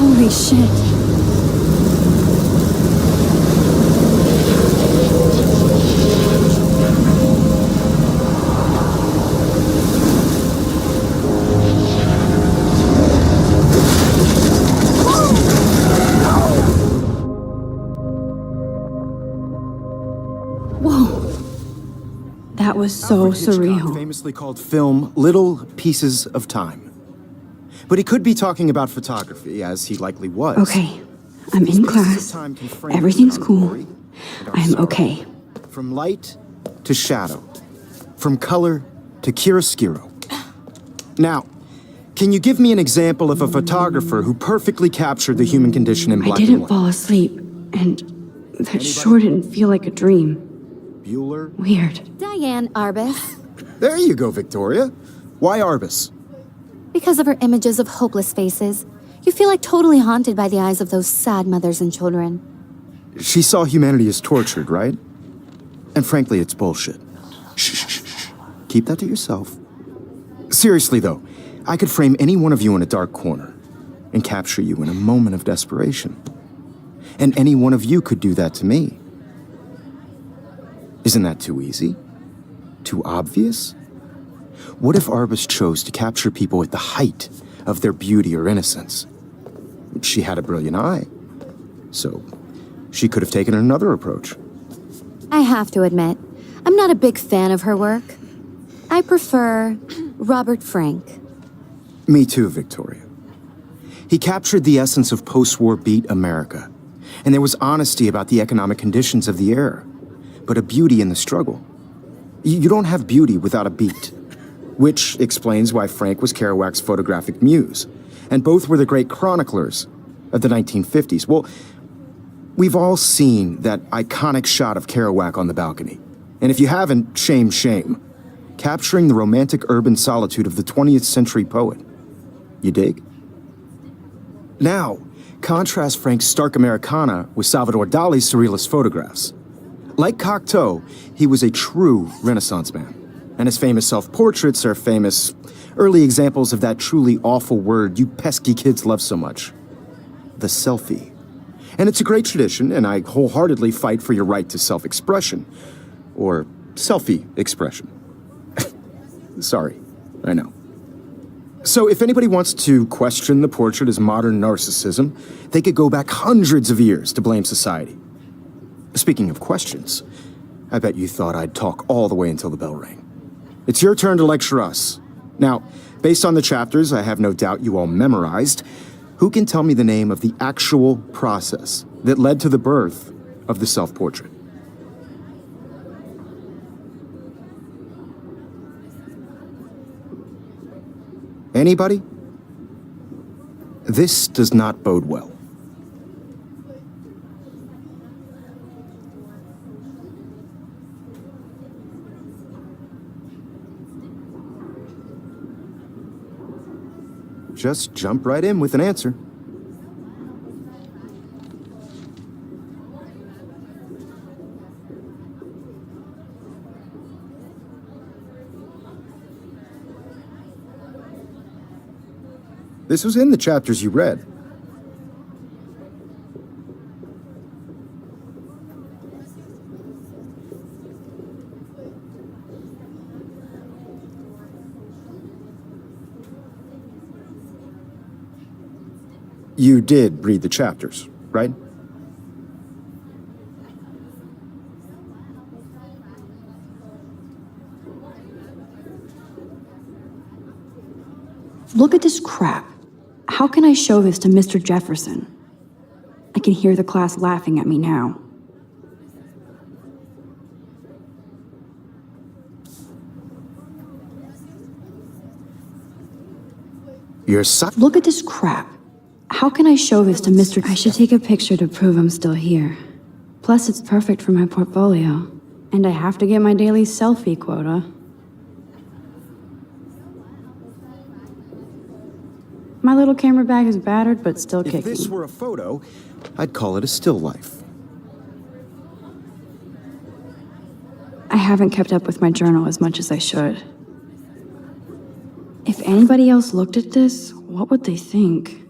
Holy shit. That was so surreal. Famously called film Little Pieces of Time. But he could be talking about photography, as he likely was. Okay, I'm in class. Everything's cool. I'm okay. From light to shadow. From color to chiaroscuro. Now, can you give me an example of a photographer who perfectly captured the human condition in black and white? I didn't fall asleep, and that sure didn't feel like a dream. Bueller? Weird. Diane Arbus. There you go, Victoria. Why Arbus? Because of her images of hopeless faces, you feel like totally haunted by the eyes of those sad mothers and children. She saw humanity as tortured, right? And frankly, it's bullshit. Shh, shh, shh, shh. Keep that to yourself. Seriously, though, I could frame any one of you in a dark corner and capture you in a moment of desperation. And any one of you could do that to me. Isn't that too easy? Too obvious? What if Arbus chose to capture people at the height of their beauty or innocence? She had a brilliant eye, so she could have taken another approach. I have to admit, I'm not a big fan of her work. I prefer Robert Frank. Me too, Victoria. He captured the essence of post-war beat America, and there was honesty about the economic conditions of the era, but a beauty in the struggle. You don't have beauty without a beat. Which explains why Frank was Kerouac's photographic muse, and both were the great chroniclers of the 1950s. Well, we've all seen that iconic shot of Kerouac on the balcony. And if you haven't, shame, shame. Capturing the romantic urban solitude of the 20th century poet. You dig? Now, contrast Frank's stark Americana with Salvador Dali's surrealist photographs. Like Cocteau, he was a true Renaissance man. And his famous self-portraits are famous early examples of that truly awful word you pesky kids love so much. The selfie. And it's a great tradition, and I wholeheartedly fight for your right to self-expression. Or selfie expression. Sorry, I know. So if anybody wants to question the portrait as modern narcissism, they could go back hundreds of years to blame society. Speaking of questions, I bet you thought I'd talk all the way until the bell rang. It's your turn to lecture us. Now, based on the chapters I have no doubt you all memorized, who can tell me the name of the actual process that led to the birth of the self-portrait? Anybody? This does not bode well. Just jump right in with an answer. This was in the chapters you read. You did read the chapters, right? Look at this crap. How can I show this to Mr. Jefferson? I can hear the class laughing at me now. Look at this crap. How can I show this to Mr. I should take a picture to prove I'm still here. Plus, it's perfect for my portfolio. And I have to get my daily selfie quota. My little camera bag is battered, but still kicking. If this were a photo, I'd call it a still life. I haven't kept up with my journal as much as I should. If anybody else looked at this, what would they think?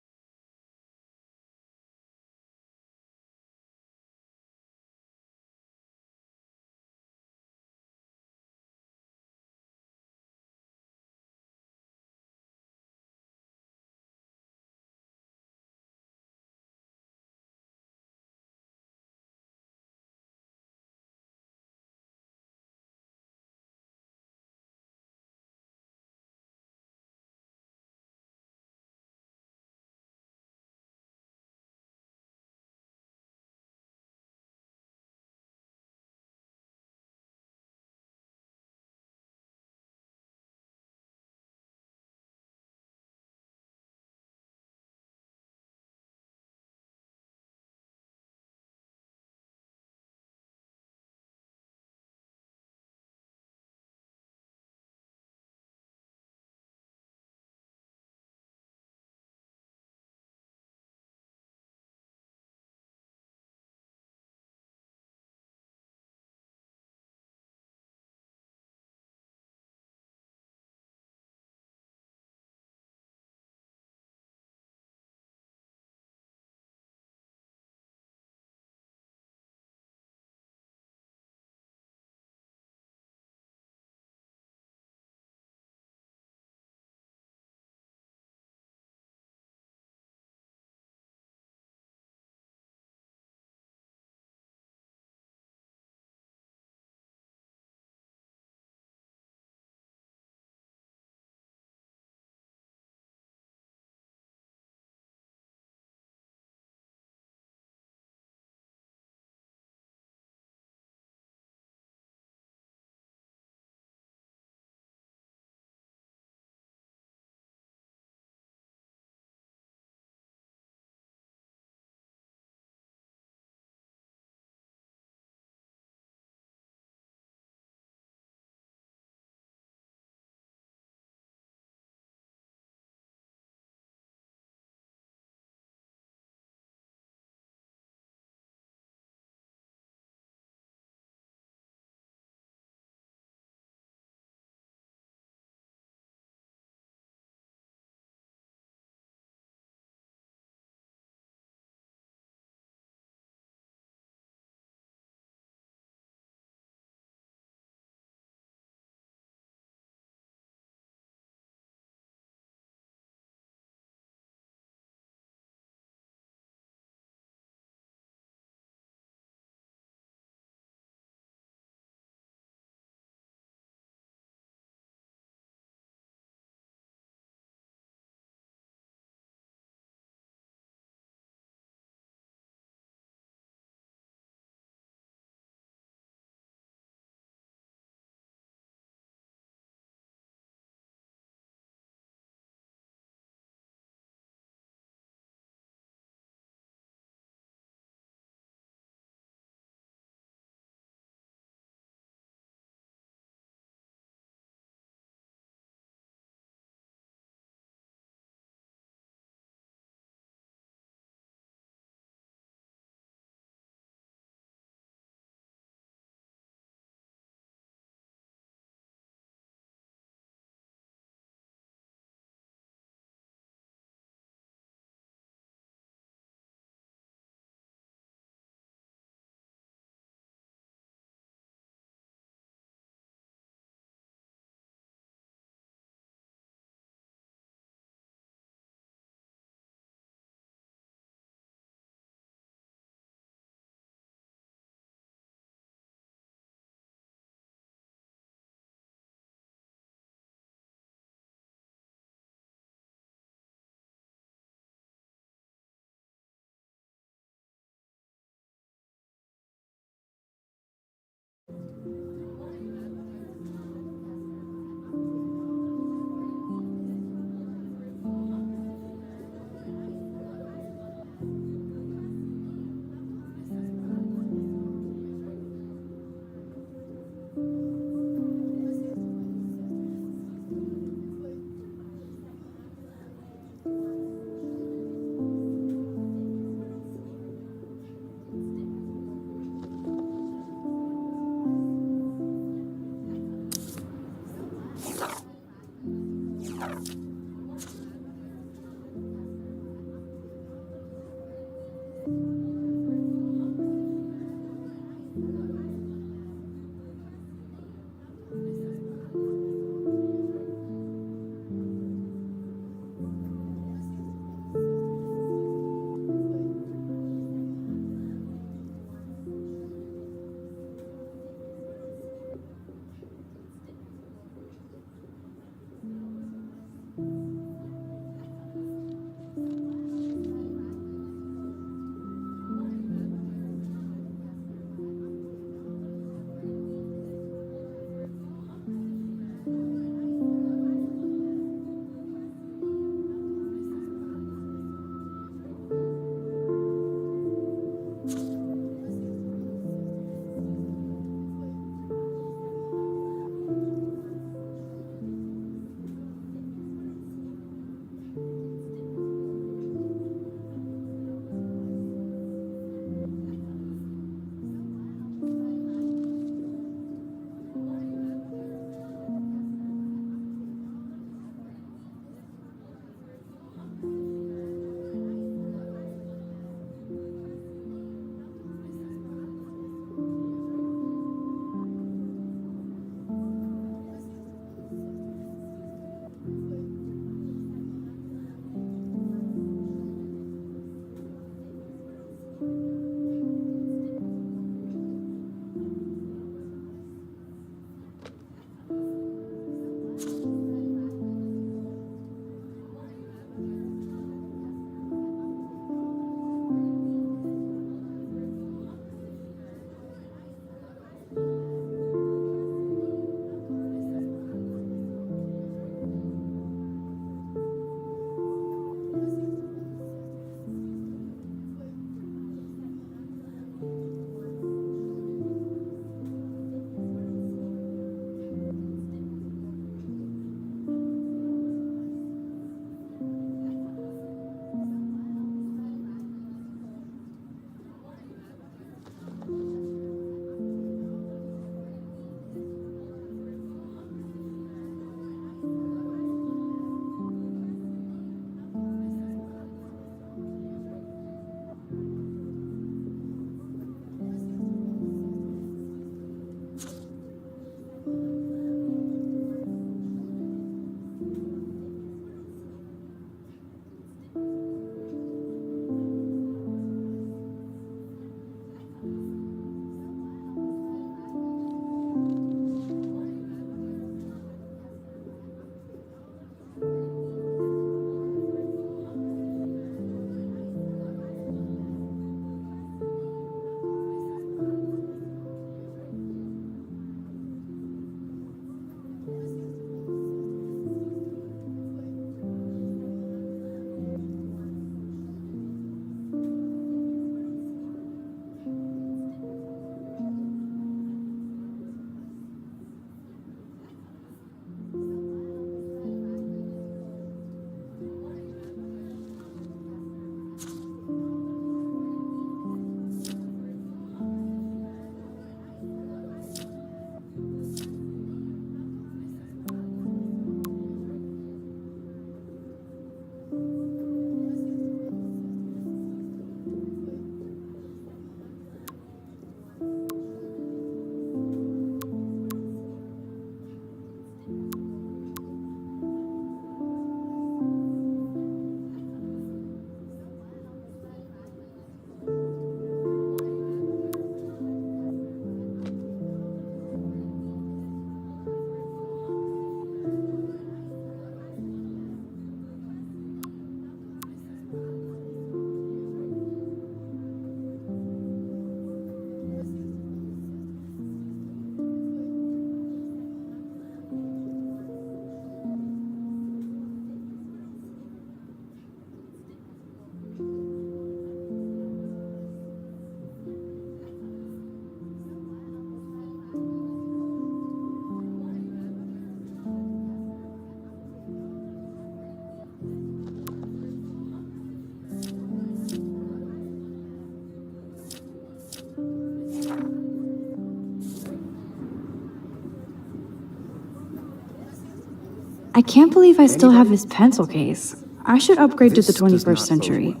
I can't believe I still have this pencil case. I should upgrade to the This does not 21st bode century. well.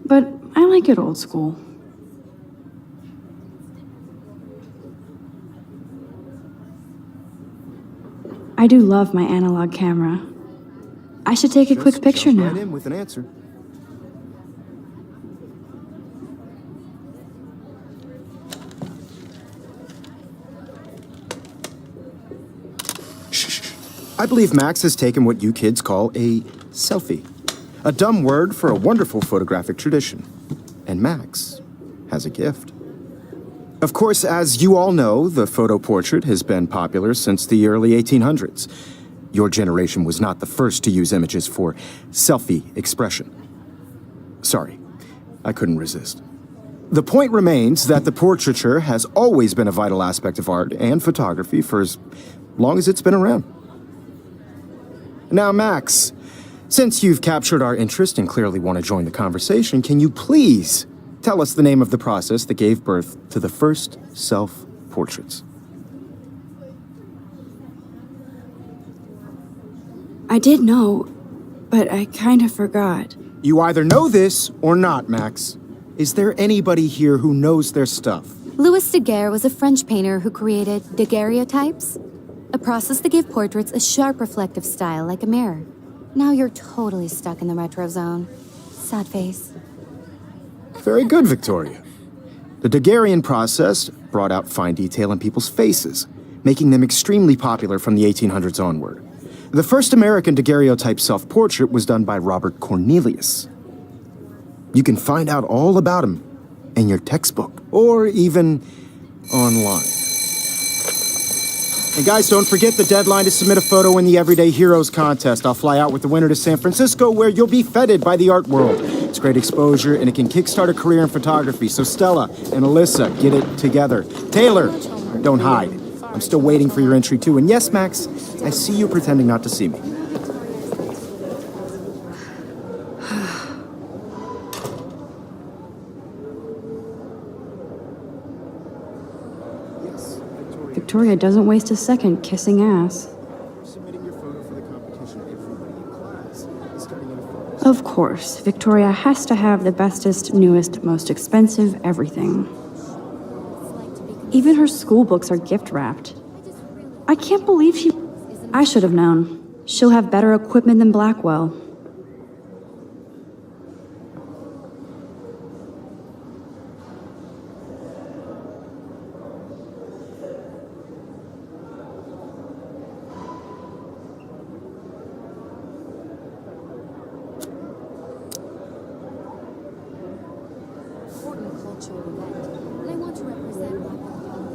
But I like it old school. I do love my analog camera. I should take a quick Just picture jump now. right in with an answer. Shh. I believe Max has taken what you kids call a selfie. A dumb word for a wonderful photographic tradition. And Max has a gift. Of course, as you all know, the photo portrait has been popular since the early 1800s. Your generation was not the first to use images for selfie expression. Sorry, I couldn't resist. The point remains that the portraiture has always been a vital aspect of art and photography for as long as it's been around. Now, Max, since you've captured our interest and clearly want to join the conversation, can you please tell us the name of the process that gave birth to the first self-portraits? I did know, but I kind of forgot. You either know this or not, Max. Is there anybody here who knows their stuff? Louis Daguerre was a French painter who created daguerreotypes, a process that gave portraits a sharp reflective style like a mirror. Now you're totally stuck in the retro zone. Sad face. Very good, Victoria. The Daguerrean process brought out fine detail in people's faces, making them extremely popular from the 1800s onward. The first American daguerreotype self-portrait was done by Robert Cornelius. You can find out all about him in your textbook, or even online. And guys, don't forget the deadline to submit a photo in the Everyday Heroes contest. I'll fly out with the winner to San Francisco, where you'll be feted by the art world. It's great exposure, and it can kickstart a career in photography. So Stella and Alyssa, get it together. Taylor, don't hide. I'm still waiting for your entry, too. And yes, Max, I see you pretending not to see me. Victoria doesn't waste a second kissing ass. Submitting your photo for the competition, everybody in class is starting in a photo. Of course, Victoria has to have the bestest, newest, most expensive everything. Even her school books are gift wrapped. I can't believe she... I should have known. She'll have better equipment than Blackwell.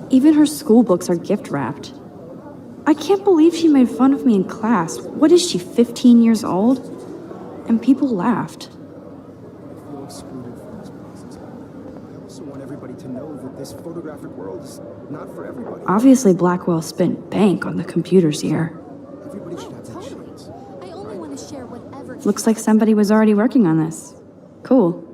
Even her school books are gift wrapped. I can't believe she made fun of me in class. What is she, 15 years old? And people laughed. I feel excluded from this process. I also want everybody to know that this photographic world is not for everybody. Obviously, Blackwell spent bank on the computers here. Everybody should have that chance. I only want to share whatever. Looks like somebody was already working on this. Cool.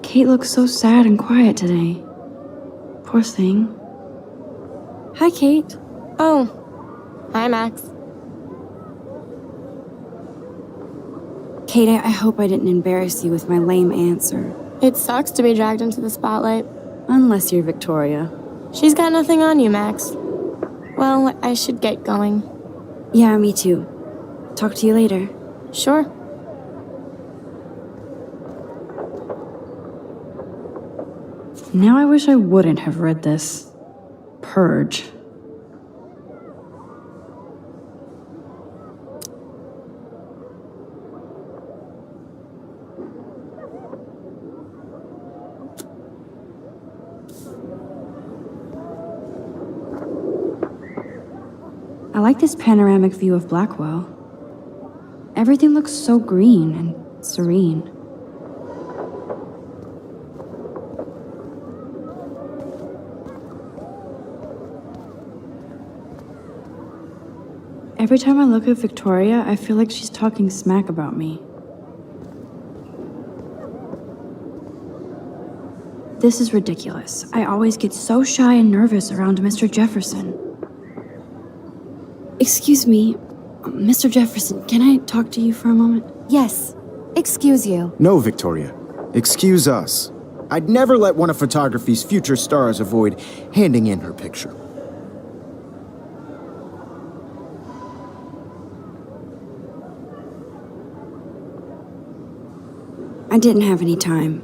Kate looks so sad and quiet today. Poor thing. Hi, Kate. Oh. Hi, Max. Kate, I hope I didn't embarrass you with my lame answer. It sucks to be dragged into the spotlight. Unless you're Victoria. She's got nothing on you, Max. Well, I should get going. Yeah, me too. Talk to you later. Sure. Now I wish I wouldn't have read this. Purge. I like this panoramic view of Blackwell. Everything looks so green and serene. Every time I look at Victoria, I feel like she's talking smack about me. This is ridiculous. I always get so shy and nervous around Mr. Jefferson. Excuse me, Mr. Jefferson, can I talk to you for a moment? Yes. Excuse you. No, Victoria. Excuse us. I'd never let one of photography's future stars avoid handing in her picture. I didn't have any time.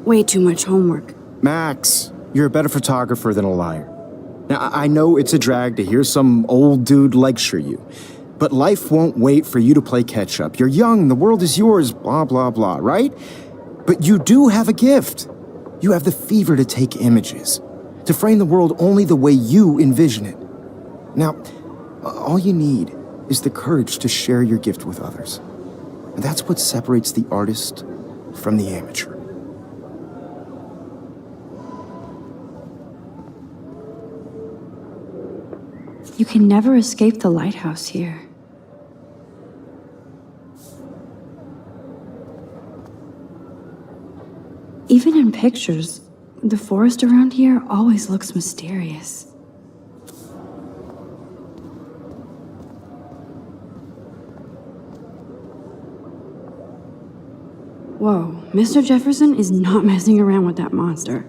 Way too much homework. Max, you're a better photographer than a liar. Now, I know it's a drag to hear some old dude lecture you, but life won't wait for you to play catch-up. You're young, the world is yours, blah, blah, blah, right? But you do have a gift. You have the fever to take images, to frame the world only the way you envision it. Now, all you need is the courage to share your gift with others. And that's what separates the artist from the amateur. You can never escape the lighthouse here. Even in pictures, the forest around here always looks mysterious. Whoa, Mr. Jefferson is not messing around with that monster.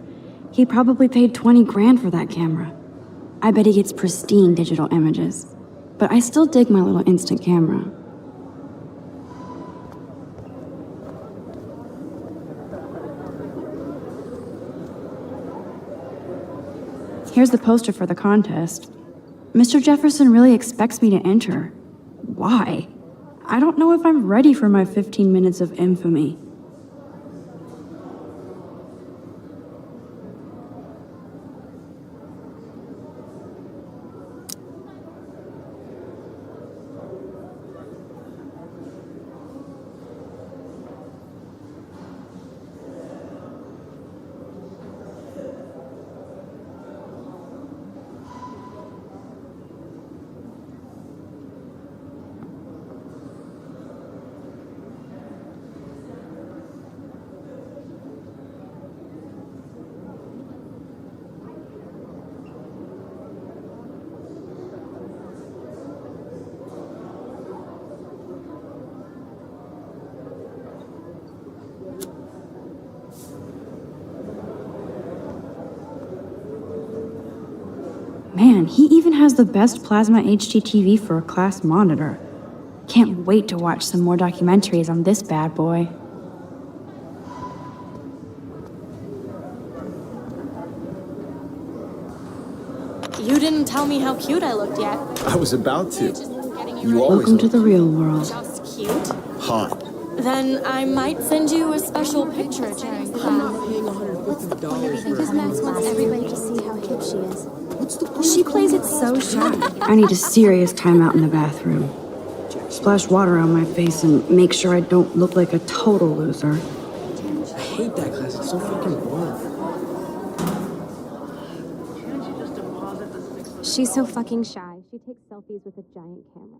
He probably paid 20 grand for that camera. I bet he gets pristine digital images. But I still dig my little instant camera. Here's the poster for the contest. Mr. Jefferson really expects me to enter. Why? I don't know if I'm ready for my 15 minutes of infamy. Man, he even has the best plasma HDTV for a class monitor. Can't wait to watch some more documentaries on this bad boy. You didn't tell me how cute I looked yet. I was about to. You always Welcome to the real world. Just cute. hot. Then I might send you a special picture during class. Because Max wants everybody to see how hip she is. She plays it so shy. I need a serious timeout in the bathroom. Splash water on my face and make sure I don't look like a total loser. I hate that class. It's so fucking boring. She's so fucking shy. she takes selfies with a giant camera.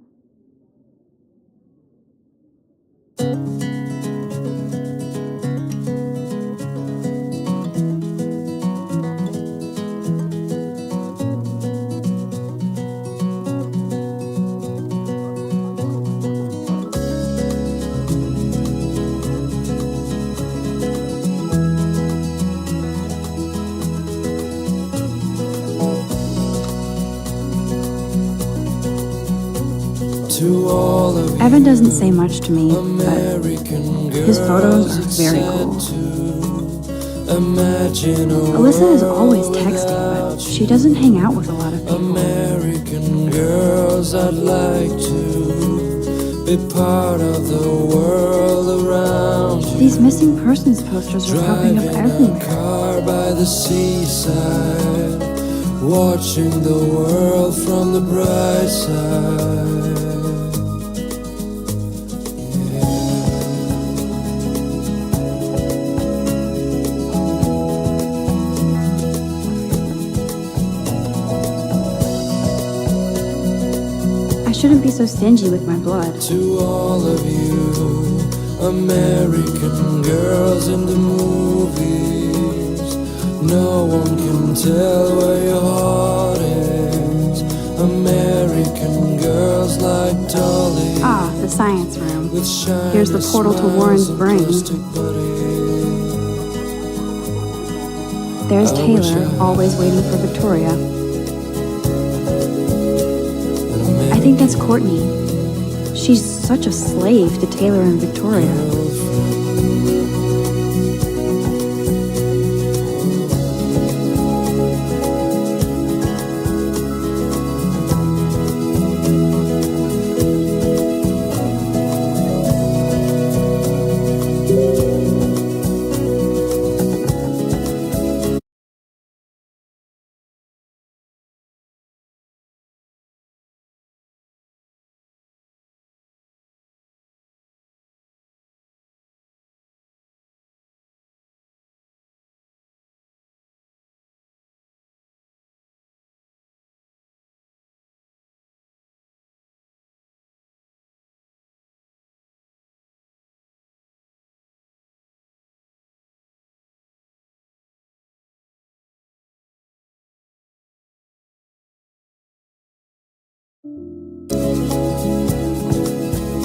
To all of Evan doesn't say much to me, but American his photos girls, are it's very sad cool. to imagine a Alyssa is always world texting, but without she doesn't hang out with a lot of people. American girls, I'd like to be part of the world around you. These missing persons posters are popping up Driving a everywhere. car by the seaside, watching the world from the bright side. I shouldn't be so stingy with my blood. To all of you American girls in the movies, no one can tell where your heart is. American girls like Dolly. Ah, the science room. With shiny Here's the portal to Warren's smiles and brain. plastic buddies. There's I wish Taylor, I always waiting for Victoria. had I think that's Courtney. She's such a slave to Taylor and Victoria.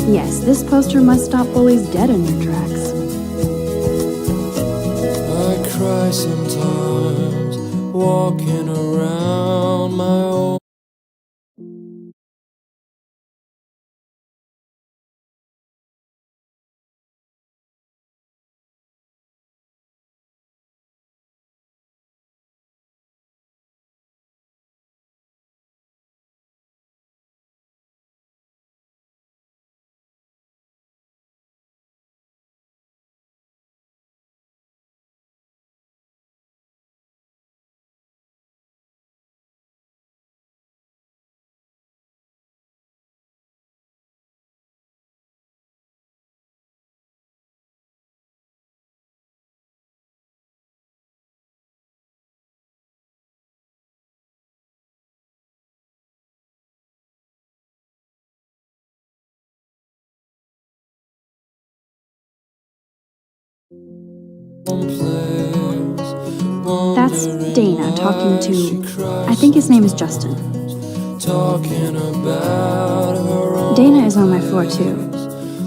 Yes, this poster must stop bullies dead in their tracks. I cry sometimes walking around my own. That's Dana talking to, I think his name is Justin. Talking about her own Dana is on my floor too.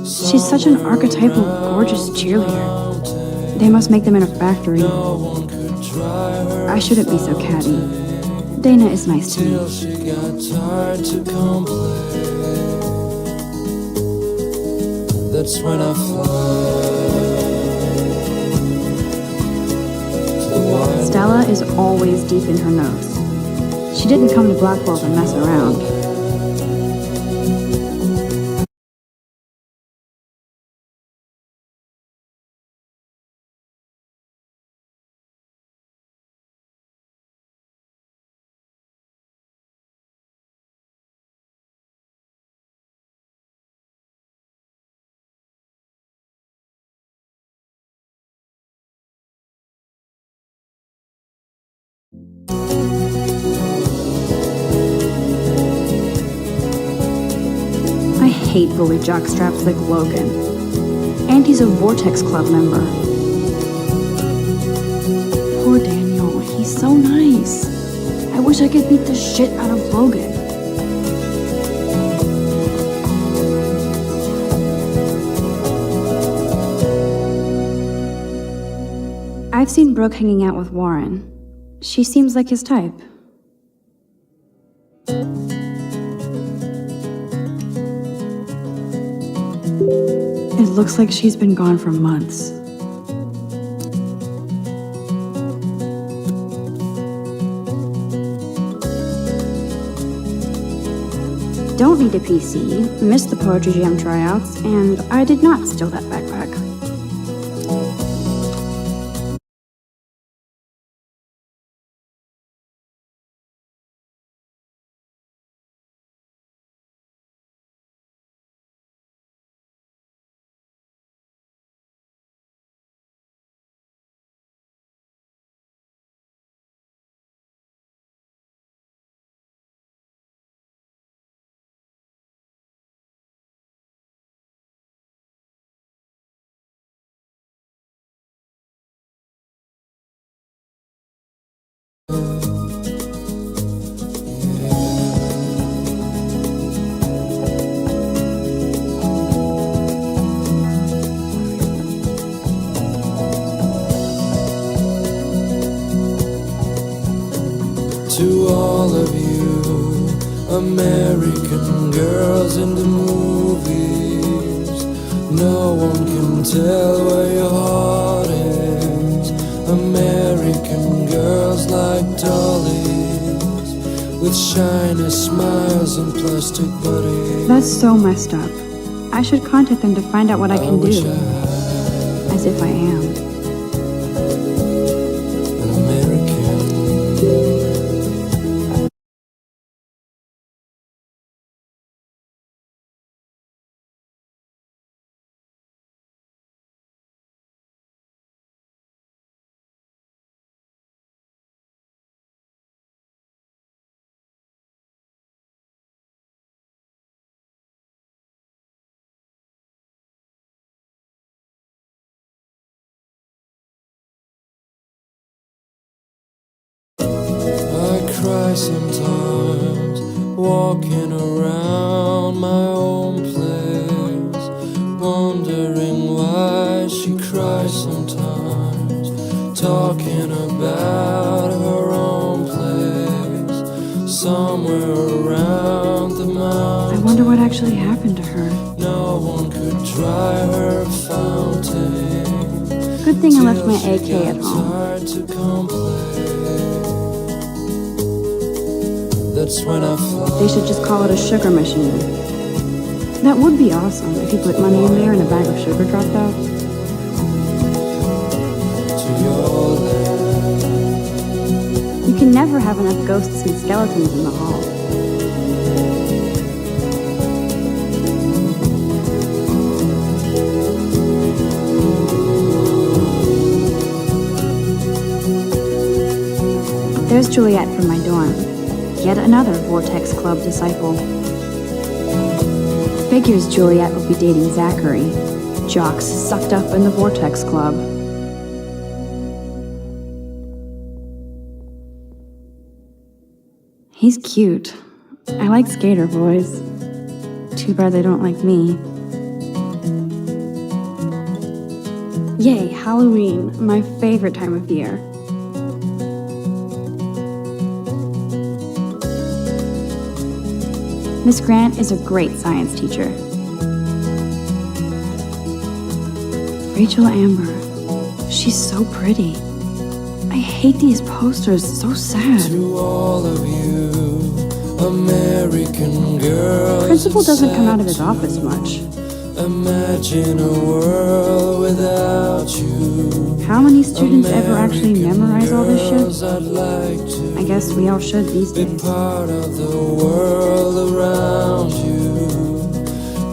She's such an archetypal, gorgeous cheerleader. They must make them in a factory. I shouldn't be so catty. Dana is nice to me. she got tired to complain. That's when I fly to the wild. Stella is always deep in her nose. She didn't come to Blackwell to mess around. hate bully jockstraps like Logan. And he's a Vortex Club member. Poor Daniel, he's so nice. I wish I could beat the shit out of Logan. I've seen Brooke hanging out with Warren. She seems like his type. It looks like she's been gone for months. Don't need a PC, missed the Poetry Jam tryouts, and I did not steal that backpack. To all of you American girls in the movies, no one can tell where your heart is. American girls like dollies, with shiny smiles and plastic bodies. That's so messed up. I should contact them to find out what I can do. As if I am. An American. Cry sometimes, walking around my own place, wondering why she cries sometimes, talking about her own place, somewhere around the I mountain. wonder what actually happened to her. No one could dry her fountain. Good thing I left my AK at home. Hard to complain. That's when I fly. They should just call it a sugar machine. That would be awesome if you put money in there and a bag of sugar dropped out. To your land. You can never have enough ghosts and skeletons in the hall. There's Juliet from my dorm. Yet another Vortex Club disciple. Figures Juliet will be dating Zachary. Jocks sucked up in the Vortex Club. He's cute. I like skater boys. Too bad they don't like me. Yay, Halloween, my favorite time of year. Miss Grant is a great science teacher. Rachel Amber. She's so pretty. I hate these posters, so sad. To all of you American girls. Principal doesn't come out of his office much. Imagine a world without you. How many students ever actually memorize all this shit? I'd like to I guess we all should these be days. part of the world around you.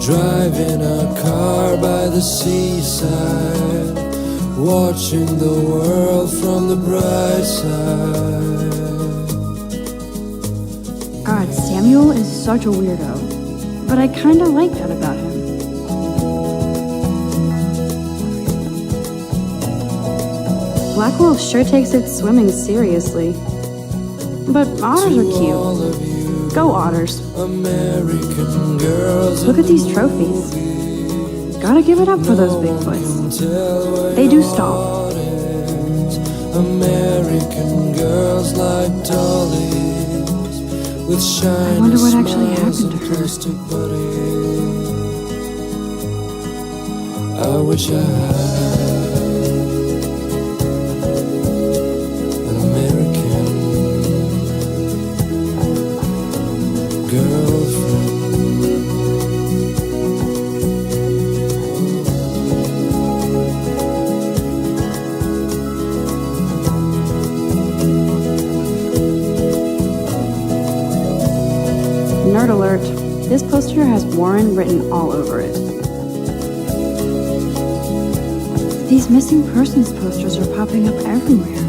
Driving a car by the seaside, watching the world from the bright side. God, Samuel is such a weirdo. but I kinda like that about him. Blackwell sure takes its swimming seriously. But otters are cute. Go otters. American girls. Look at these trophies. Gotta give it up for those Bigfoots. They do stomp. American girls like dollies with shiny I wonder what actually happened to her. plastic bodies. I wish I had an American girlfriend. Nerd alert. This poster has Warren written all over it. These missing persons posters are popping up everywhere.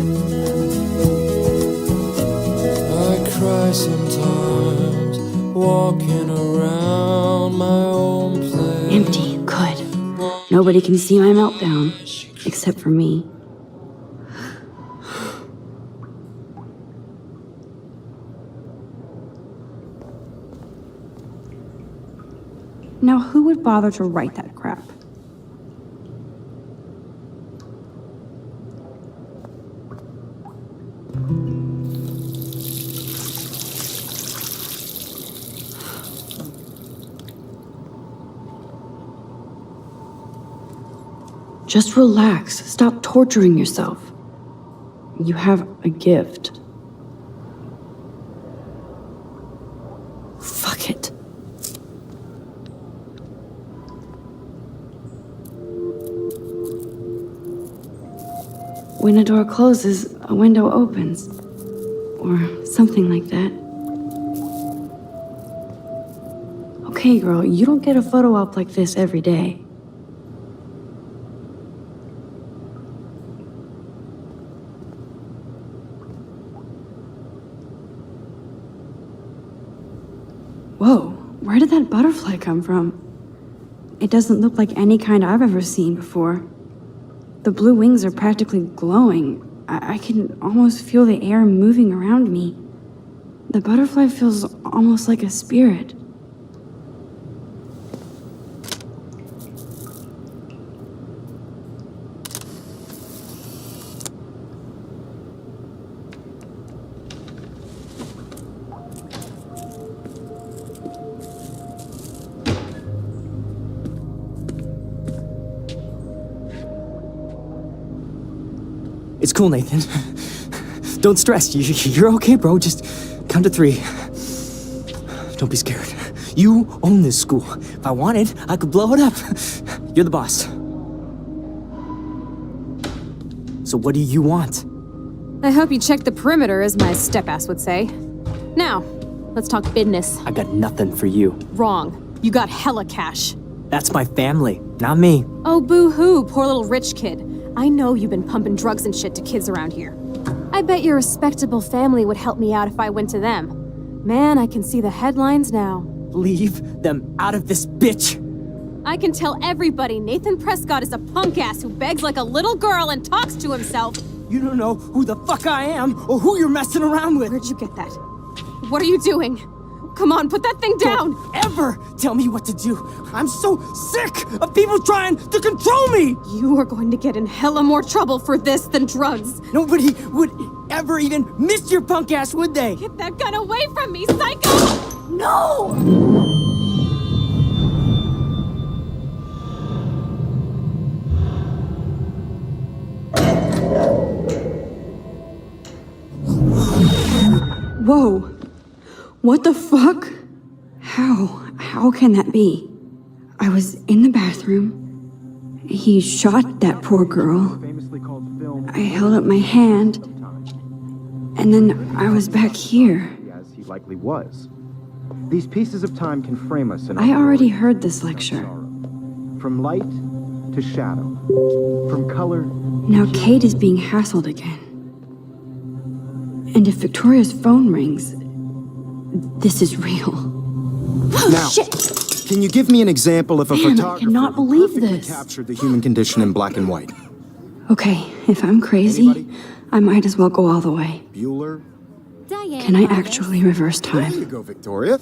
I cry sometimes walking around my own place. Empty. Good. Nobody can see my meltdown. Except for me. Now, who would bother to write that crap? Just relax. Stop torturing yourself. You have a gift. Fuck it. When a door closes, a window opens. Or something like that. Okay, girl, you don't get a photo op like this every day. Whoa, where did that butterfly come from? It doesn't look like any kind I've ever seen before. The blue wings are practically glowing. I can almost feel the air moving around me. The butterfly feels almost like a spirit. It's cool, Nathan. Don't stress. You're okay, bro. Just count to 3. Don't be scared. You own this school. If I wanted, I could blow it up. You're the boss. So what do you want? I hope you checked the perimeter, as my step-ass would say. Now, let's talk business. I got nothing for you. Wrong. You got hella cash. That's my family, not me. Oh, boo-hoo, poor little rich kid. I know you've been pumping drugs and shit to kids around here. I bet your respectable family would help me out if I went to them. Man, I can see the headlines now. Leave them out of this bitch. I can tell everybody Nathan Prescott is a punk ass who begs like a little girl and talks to himself. You don't know who the fuck I am or who you're messing around with. Where'd you get that? What are you doing? Come on, put that thing down! Don't ever tell me what to do. I'm so sick of people trying to control me. You are going to get in hella more trouble for this than drugs. Nobody would ever even miss your punk ass, would they? Get that gun away from me, psycho! No! Whoa. What the fuck? How can that be? I was in the bathroom. He shot that poor girl. I held up my hand. And then I was back here. As he likely was. These pieces of time can frame us in I already heard this lecture. From light to shadow. From color. Now Kate is being hassled again. And if Victoria's phone rings, this is real. Now. Shit! Can you give me an example of a Man, I photographer cannot who believe perfectly this. captured the human condition in black and white? Okay, if I'm crazy, Anybody? I might as well go all the way. Bueller? Diane Can I Arbus. actually reverse There you time? go, Victoria.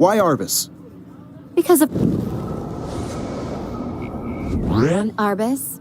Why Arbus? Because of Arbus.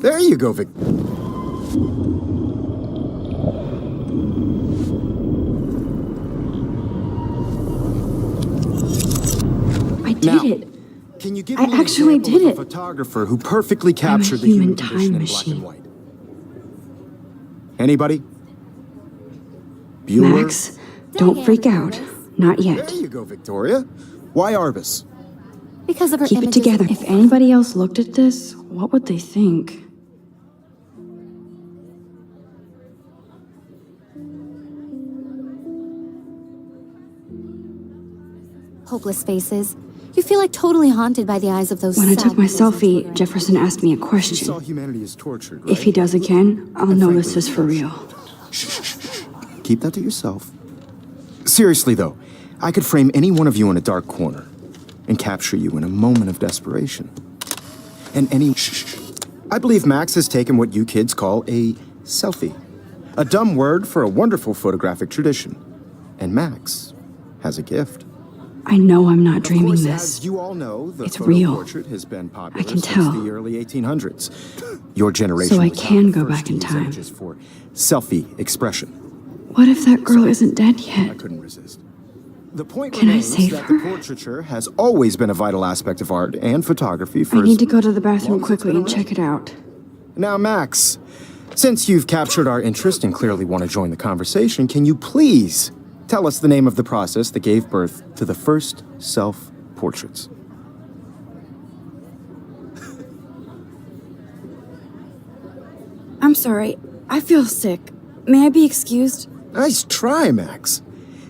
There you go, Vic. I did Now, it. Can you give I me an actually example did of it. a photographer who perfectly captured the human human condition time in black and machine. white? Anybody? Bueller? Max, don't freak out. Not yet. There you go, Victoria. Why Arbus? Because of her Keep it images together. of- If anybody else looked at this, what would they think? hopeless faces, you feel like totally haunted by the eyes of those When I sad took my faces selfie, wondering. Jefferson asked me a She saw question. humanity as tortured, right? If he does again, I'll know this is for real. Keep that to yourself. Seriously, though, I could frame any one of you in a dark corner and capture you in a moment of desperation. And I believe Max has taken what you kids call a selfie. A dumb word for a wonderful photographic tradition. And Max has a gift. I know I'm not dreaming Of course, this. as you all know, the It's photo real. portrait has been popular I can since tell. the early 1800s. Your generation So I was not can the go first back to in use time. images for selfie expression. What if that girl isn't dead I yet? couldn't resist. The point Can I remains save that her? the portraiture has always been a vital aspect of art and photography for I as need to go to the bathroom long as it's quickly been and check it out. Now, Max, since you've captured our interest and clearly want to join the conversation, can you please tell us the name of the process that gave birth to the first self-portraits? I'm sorry. I feel sick. May I be excused? Nice try, Max.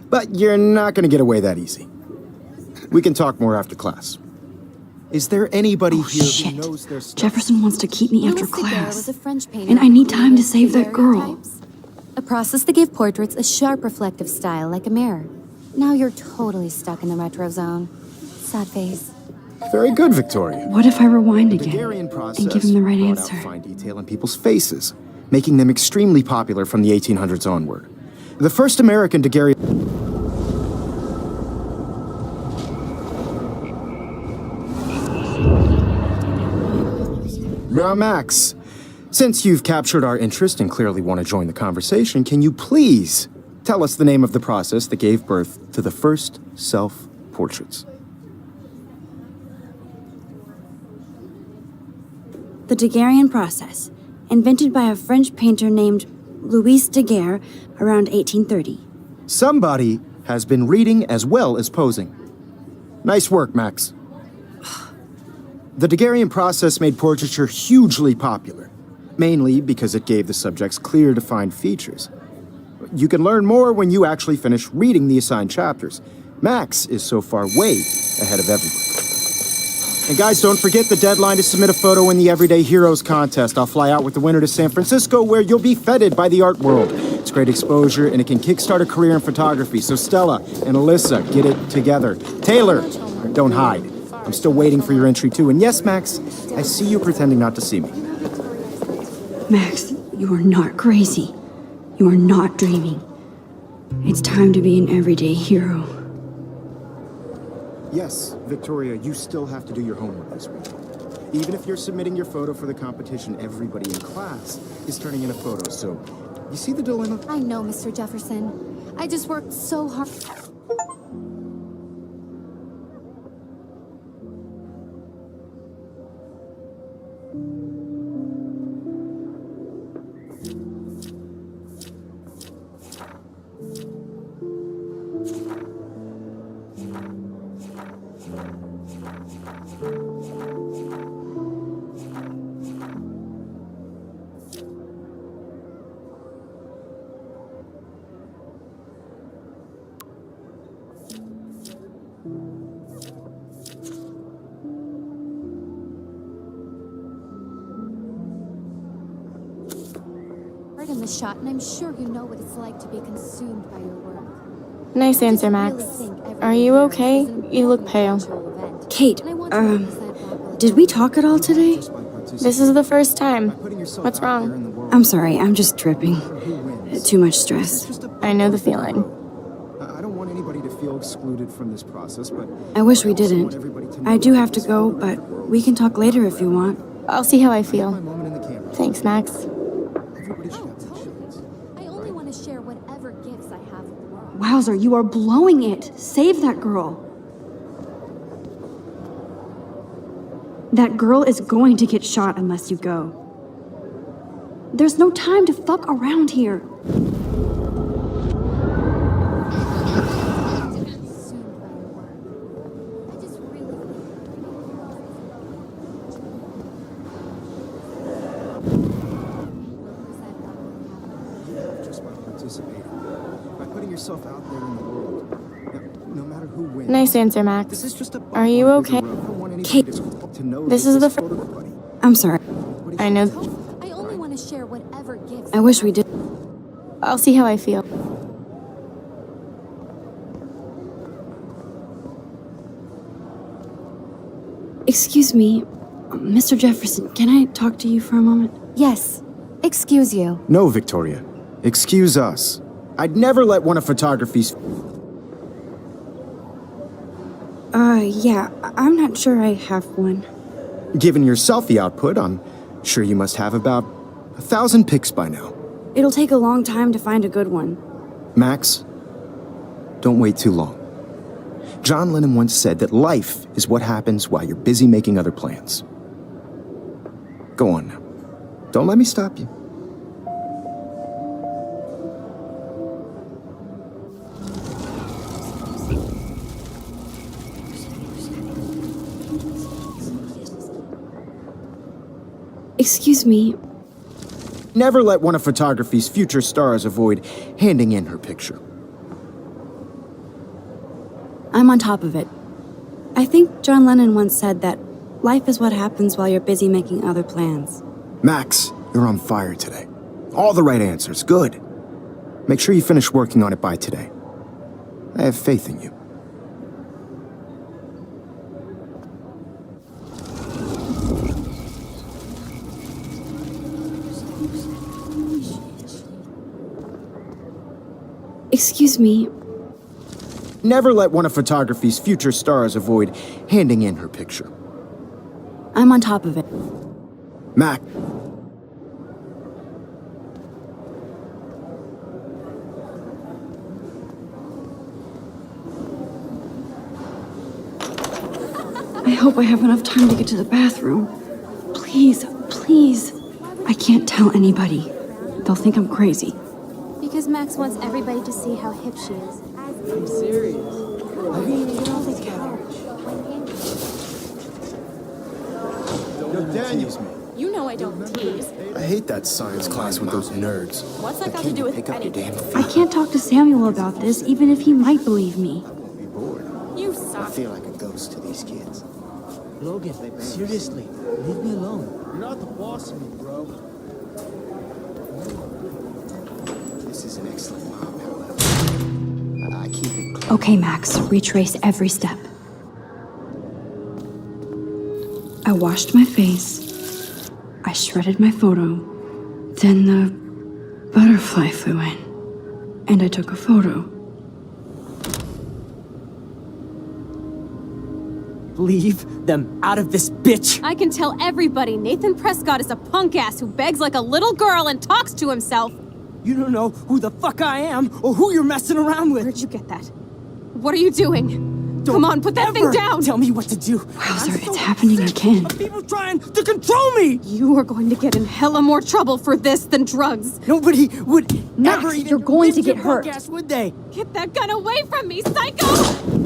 But you're not going to get away that easy. We can talk more after class. Is there anybody here Shit. who knows their stuff? Jefferson wants to keep me after Louis Daguerre class. was a French painter And I need who time to created save that girl. daguerreotypes, a process that gave portraits a sharp reflective style like a mirror. Now you're totally stuck in the retro zone. Sad face. Very good, Victoria. What if I rewind The again Daguerrean process and give him the right brought answer? out fine detail in people's faces, making them extremely popular from the 1800s onward. The first American Daguerrean... Now, Max, since you've captured our interest and clearly want to join the conversation, can you please tell us the name of the process that gave birth to the first self-portraits? The Daguerrean process, invented by a French painter named Louis Daguerre around 1830. Somebody has been reading as well as posing. Nice work, Max. The Daguerrean process made portraiture hugely popular, mainly because it gave the subjects clear, defined features. You can learn more when you actually finish reading the assigned chapters. Max is so far way ahead of everybody. And guys, don't forget the deadline to submit a photo in the Everyday Heroes contest. I'll fly out with the winner to San Francisco, where you'll be feted by the art world. It's great exposure, and it can kickstart a career in photography. So Stella and Alyssa, get it together. Taylor, don't hide. I'm still waiting for your entry, too. And yes, Max, I see you pretending not to see me. Max, you are not crazy. You are not dreaming. It's time to be an everyday hero. Yes, Victoria, you still have to do your homework this week. Even if you're submitting your photo for the competition, everybody in class is turning in a photo, so you see the dilemma? I know, Mr. Jefferson. I just worked so hard. In the shot, and I'm sure you know what it's like to be consumed by your work. Nice answer, Max. Are you okay? You look pale. Kate, did we talk at all today? This is the first time. What's wrong? I'm sorry, I'm just tripping. Too much stress. I know the feeling. I don't want anybody to feel excluded from this process, but I wish we didn't. I do have to go, but we can talk later if you want. I'll see how I my feel. moment in the camera. Thanks, Max. I only want to share whatever gifts I have with the world. Wowzer, you are blowing it. Save that girl. That girl is going to get shot unless you go. There's no time to fuck around here. By putting yourself out there in the world, no matter who wins. Nice answer, Max. This is just a Are you okay? Kate, This is the I'm sorry. I know. I only want to share whatever gifts I wish we did. I'll see how I feel. Excuse me, Mr. Jefferson, can I talk to you for a moment? Yes. Excuse you. No, Victoria. Excuse us. I'd never let one of photography's... Yeah, I'm not sure I have one. Given your selfie output, I'm sure you must have about 1,000 pics by now. It'll take a long time to find a good one. Max, don't wait too long. John Lennon once said that life is what happens while you're busy making other plans. Go on now. Don't let me stop you. Excuse me, Never let one of photography's future stars avoid handing in her picture. I'm on top of it. I think John Lennon once said that life is what happens while you're busy making other plans. Max, you're on fire today. All the right answers. Good. Make sure you finish working on it by today. I have faith in you. Excuse me, Never let one of photography's future stars avoid handing in her picture. I'm on top of it. Mac. I hope I have enough time to get to the bathroom. Please, please. I can't tell anybody. They'll think I'm crazy. Because Max wants everybody to see how hip she is. I'm serious. Yo, Daniels, me. You know I don't tease. I hate that science class with those nerds. What's that got to do with anything? I can't talk to Samuel about this, even if he might believe me. Be bored. You I suck. feel like a ghost to these kids. Logan, seriously, leave me alone. You're not the boss of me, bro. This is an excellent mob, however. I keep it clean. Okay, Max, retrace every step. I washed my face. I shredded my photo. Then the butterfly flew in. And I took a photo. Leave them out of this bitch! I can tell everybody Nathan Prescott is a punk ass who begs like a little girl and talks to himself. You don't know who the fuck I am or who you're messing around with. Where'd you get that? What are you doing? Come on, put that thing Ever down! Tell me what to do. Wowzer, I'm it's so happening sick again. of people trying to control me. You are going to get in hella more trouble for this than drugs. Nobody would Max, ever even you're going to lift your get hurt. punk ass, would they? Get that gun away from me, psycho!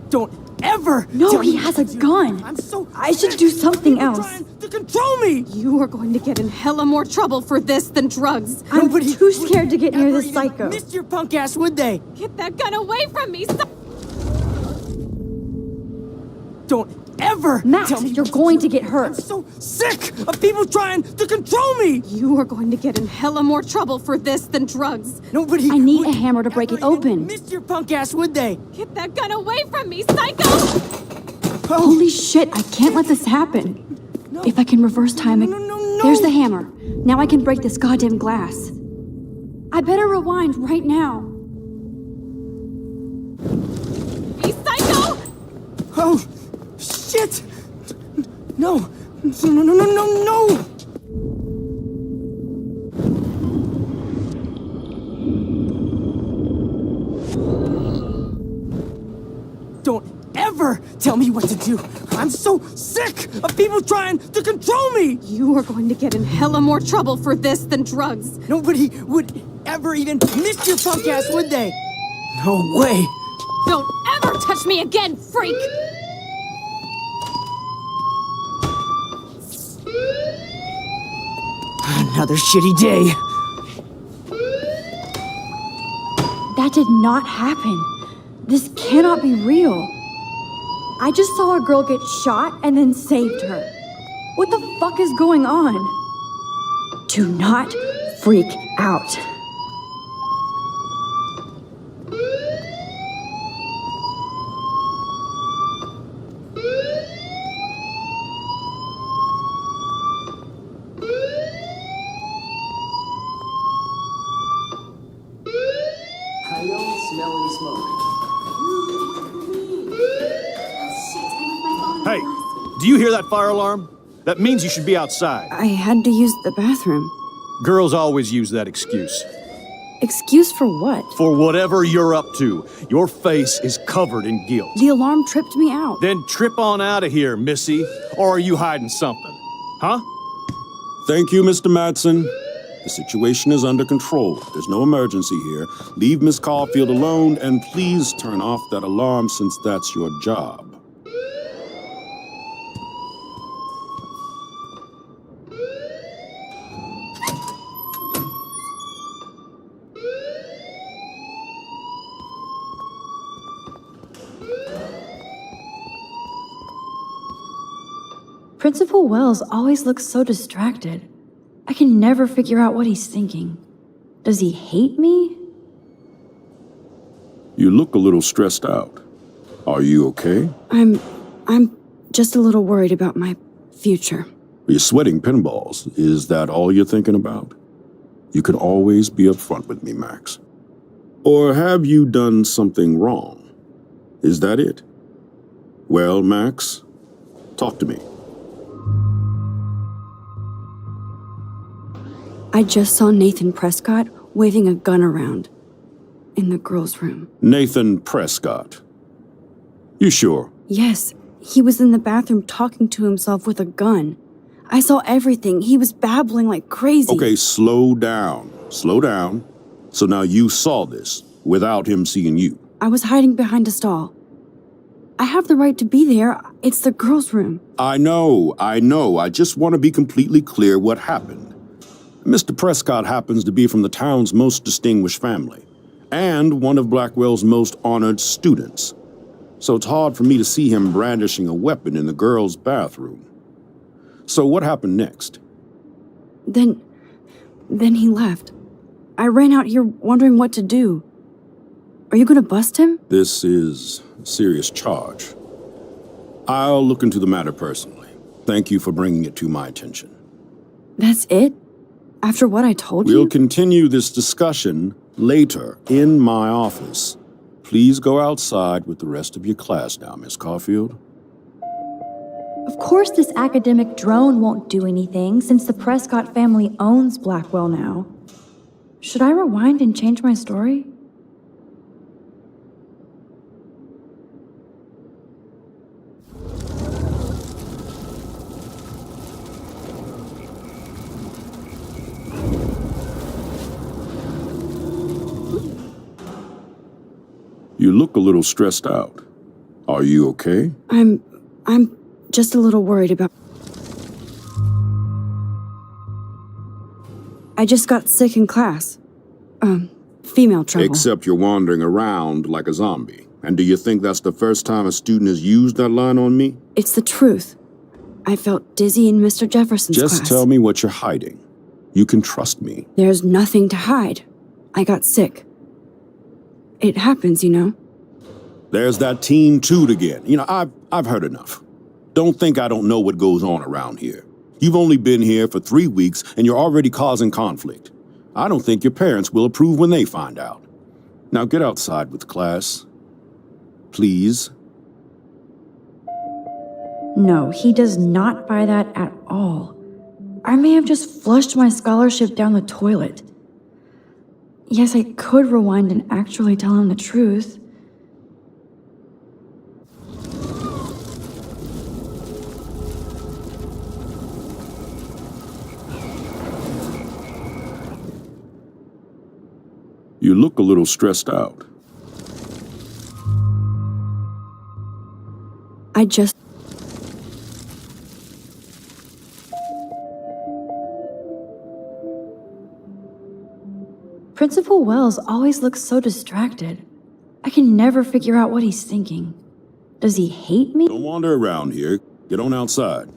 Don't ever. No, tell he me has what a to do. gun. I'm so I should sick do of something people else. trying to control me. You are going to get in hella more trouble for this than drugs. I'm Nobody too would scared to get near ever this even psycho. Miss your punk ass, would they? Get that gun away from me, Don't ever. Max, tell me you're what to going do. to get I'm hurt. so sick of people trying to control me. You are going to get in hella more trouble for this than drugs. Nobody. I need would a hammer to break ever it open. even Miss your punk ass, would they? Get that gun away from me, psycho! Holy shit, I can't let this happen. If I can reverse time it. No. There's the hammer. Now I can break this goddamn glass. I better rewind right now. No! No, no, no, no, no! Don't ever tell me what to do! I'm so sick of people trying to control me! You are going to get in hella more trouble for this than drugs. Nobody would ever even miss your punk ass, would they? No way! Don't ever touch me again, freak! Another shitty day. That did not happen. This cannot be real. I just saw a girl get shot and then saved her. What the fuck is going on? Do not freak out. I don't smell any smoke. Hey, do you hear that fire alarm? That means you should be outside. I had to use the bathroom. Girls always use that excuse. Excuse for what? For whatever you're up to, your face is covered in guilt. The alarm tripped me out. Then trip on out of here, Missy. Or are you hiding something? Huh? Thank you, Mr. Madsen. The situation is under control. There's no emergency here. Leave Miss Caulfield alone, and please turn off that alarm since that's your job. Principal Wells always looks so distracted. I can never figure out what he's thinking. Does he hate me? You look a little stressed out. Are you okay? I'm just a little worried about my future. You're sweating pinballs. Is that all you're thinking about? You can always be upfront with me, Max. Or have you done something wrong? Is that it? Well, Max, talk to me. I just saw Nathan Prescott waving a gun around in the girls' room. Nathan Prescott. You sure? Yes, he was in the bathroom talking to himself with a gun. I saw everything. He was babbling like crazy. Okay, slow down. Slow down. So now you saw this without him seeing you. I was hiding behind a stall. I have the right to be there. It's the girls' room. I know. I just want to be completely clear what happened. Mr. Prescott happens to be from the town's most distinguished family, and one of Blackwell's most honored students. So it's hard for me to see him brandishing a weapon in the girls' bathroom. So what happened next? Then he left. I ran out here wondering what to do. Are you gonna bust him? This is a serious charge. I'll look into the matter personally. Thank you for bringing it to my attention. That's it? After what I told you? We'll continue this discussion later in my office. Please go outside with the rest of your class now, Miss Caulfield. Of course this academic drone won't do anything since the Prescott family owns Blackwell now. Should I rewind and change my story? You look a little stressed out. Are you okay? I'm just a little worried about... I just got sick in class. Female trouble. Except you're wandering around like a zombie. And do you think that's the first time a student has used that line on me? It's the truth. I felt dizzy in Mr. Jefferson's class. Just tell me what you're hiding. You can trust me. There's nothing to hide. I got sick. It happens, you know. There's that Team Toot again. You know, I've heard enough. Don't think I don't know what goes on around here. You've only been here for 3 weeks, and you're already causing conflict. I don't think your parents will approve when they find out. Now get outside with class. Please. No, he does not buy that at all. I may have just flushed my scholarship down the toilet. Yes, I could rewind and actually tell him the truth. You look a little stressed out. I just... Principal Wells always looks so distracted. I can never figure out what he's thinking. Does he hate me? Don't wander around here. Get on outside.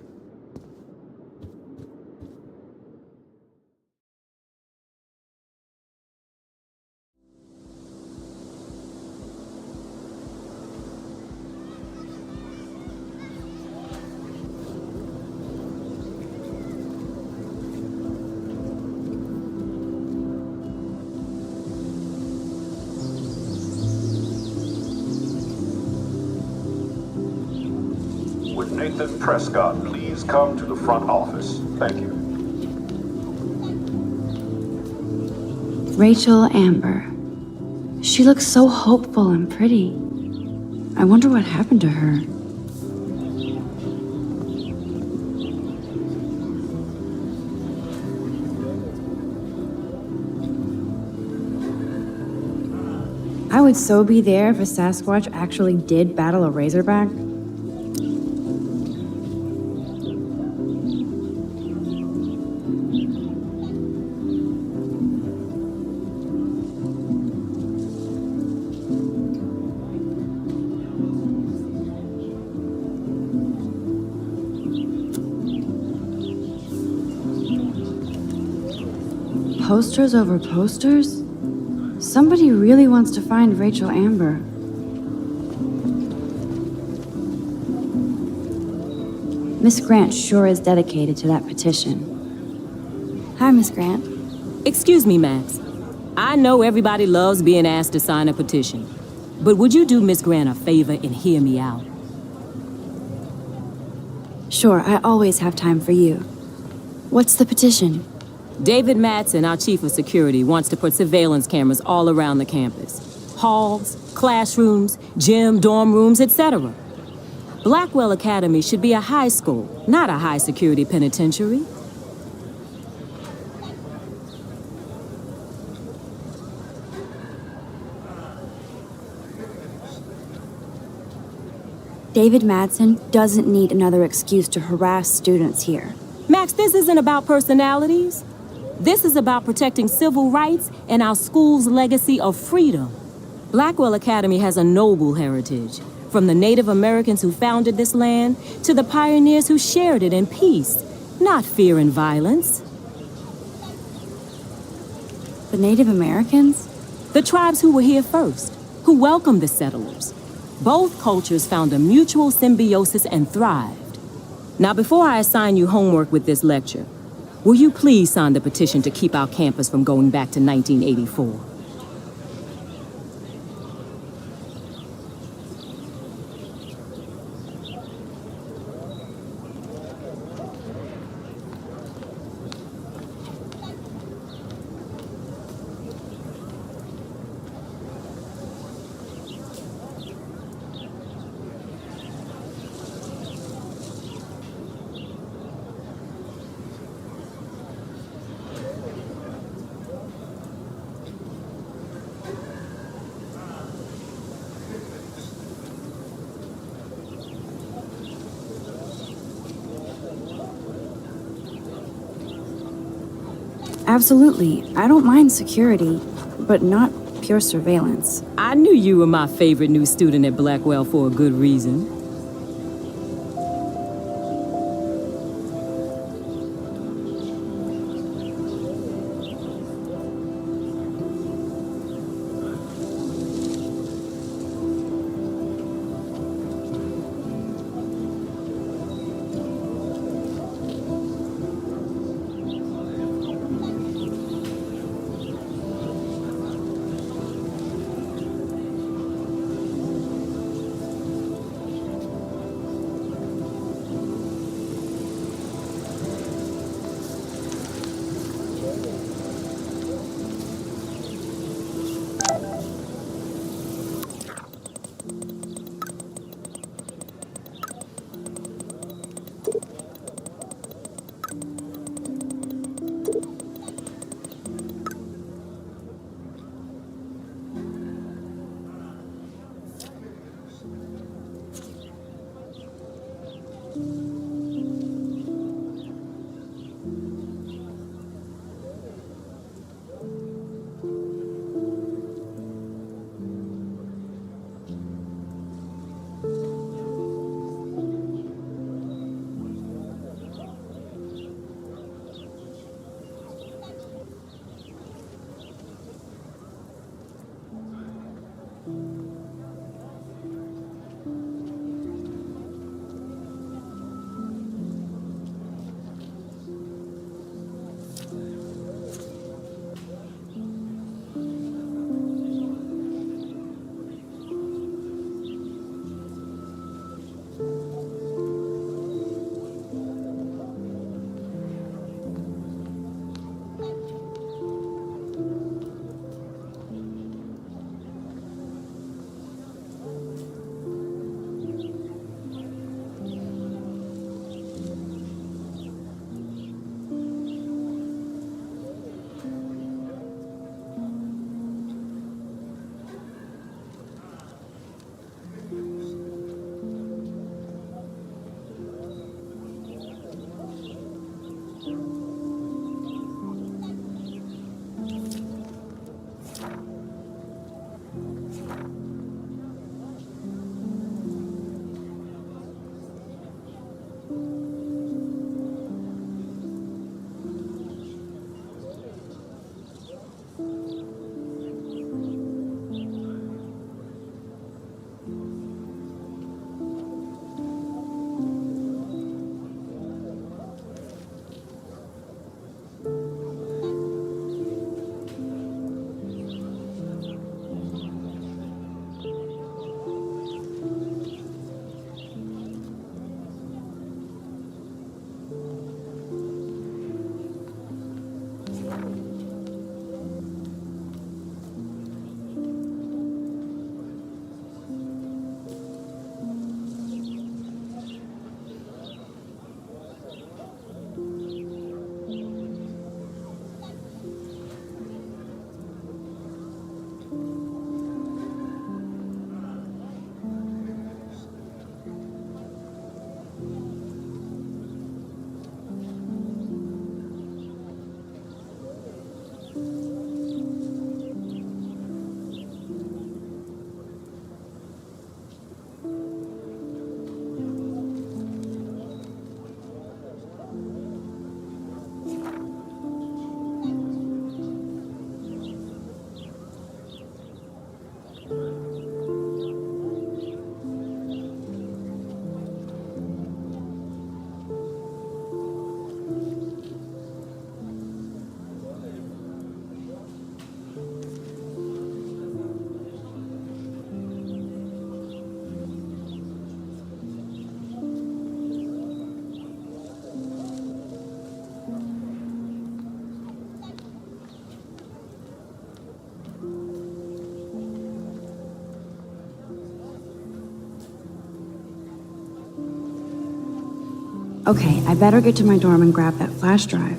Would Nathan Prescott please come to the front office? Thank you. Rachel Amber. She looks so hopeful and pretty. I wonder what happened to her. I would so be there if a Sasquatch actually did battle a Razorback. Posters over posters? Somebody really wants to find Rachel Amber. Miss Grant sure is dedicated to that petition. Hi, Miss Grant. Excuse me, Max. I know everybody loves being asked to sign a petition, but would you do Miss Grant a favor and hear me out? Sure, I always have time for you. What's the petition? David Matson, our chief of security, wants to put surveillance cameras all around the campus. Halls, classrooms, gym, dorm rooms, etc. Blackwell Academy should be a high school, not a high-security penitentiary. David Madsen doesn't need another excuse to harass students here. Max, this isn't about personalities. This is about protecting civil rights and our school's legacy of freedom. Blackwell Academy has a noble heritage, from the Native Americans who founded this land to the pioneers who shared it in peace, not fear and violence. The Native Americans? The tribes who were here first, who welcomed the settlers. Both cultures found a mutual symbiosis and thrived. Now, before I assign you homework with this lecture, will you please sign the petition to keep our campus from going back to 1984? Absolutely. I don't mind security, but not pure surveillance. I knew you were my favorite new student at Blackwell for a good reason. Okay, I better get to my dorm and grab that flash drive.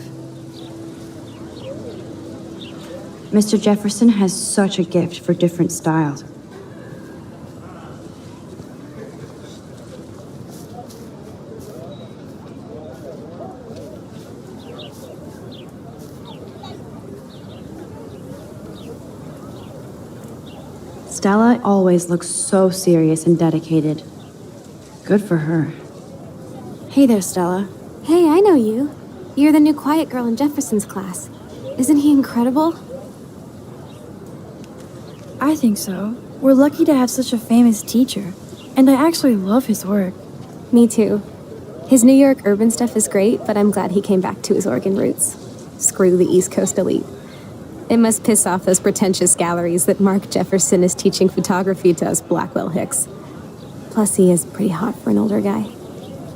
Mr. Jefferson has such a gift for different styles. Stella always looks so serious and dedicated. Good for her. Hey there, Stella. Hey, I know you. You're the new quiet girl in Jefferson's class. Isn't he incredible? I think so. We're lucky to have such a famous teacher. And I actually love his work. Me too. His New York urban stuff is great, but I'm glad he came back to his Oregon roots. Screw the East Coast elite. It must piss off those pretentious galleries that Mark Jefferson is teaching photography to us Blackwell Hicks. Plus, he is pretty hot for an older guy.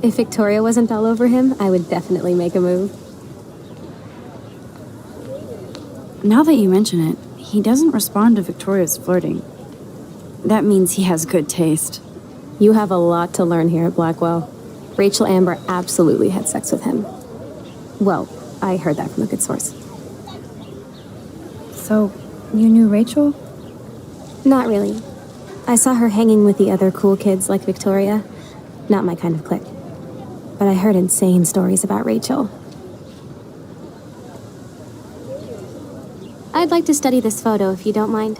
If Victoria wasn't all over him, I would definitely make a move. Now that you mention it, he doesn't respond to Victoria's flirting. That means he has good taste. You have a lot to learn here at Blackwell. Rachel Amber absolutely had sex with him. Well, I heard that from a good source. So, you knew Rachel? Not really. I saw her hanging with the other cool kids like Victoria. Not my kind of clique. But I heard insane stories about Rachel. I'd like to study this photo if you don't mind.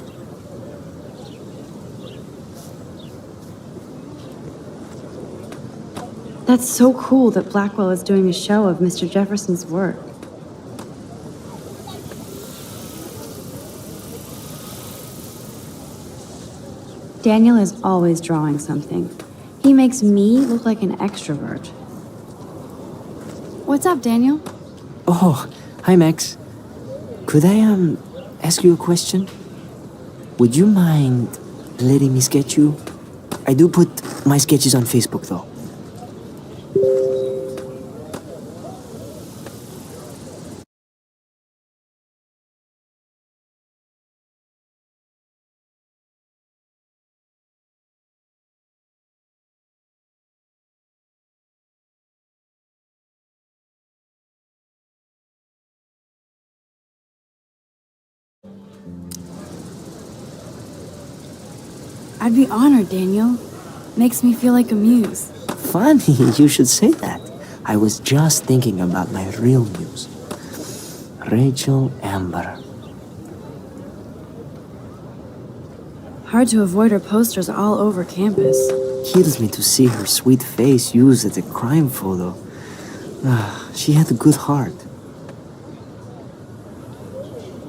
That's so cool that Blackwell is doing a show of Mr. Jefferson's work. Daniel is always drawing something. He makes me look like an extrovert. What's up, Daniel? Oh, hi, Max. Could I, ask you a question? Would you mind letting me sketch you? I do put my sketches on Facebook, though. I'd be honored, Daniel. Makes me feel like a muse. Funny, you should say that. I was just thinking about my real muse, Rachel Amber. Hard to avoid her posters all over campus. Kills me to see her sweet face used as a crime photo. She had a good heart.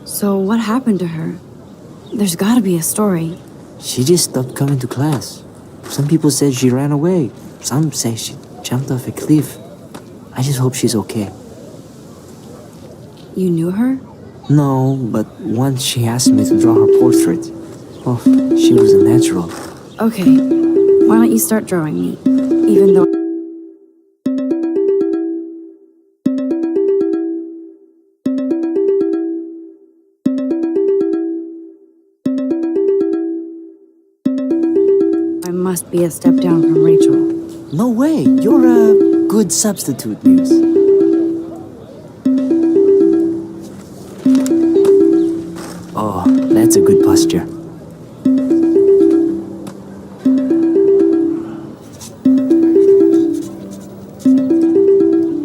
So what happened to her? There's gotta be a story. She just stopped coming to class. Some people said she ran away. Some say she jumped off a cliff. I just hope she's okay. You knew her? No, but once she asked me to draw her portrait. Oh, she was a natural. Okay, why don't you start drawing me? Even though... I must be a step down from Rachel. No way, you're a good substitute, Muse. Oh, that's a good posture.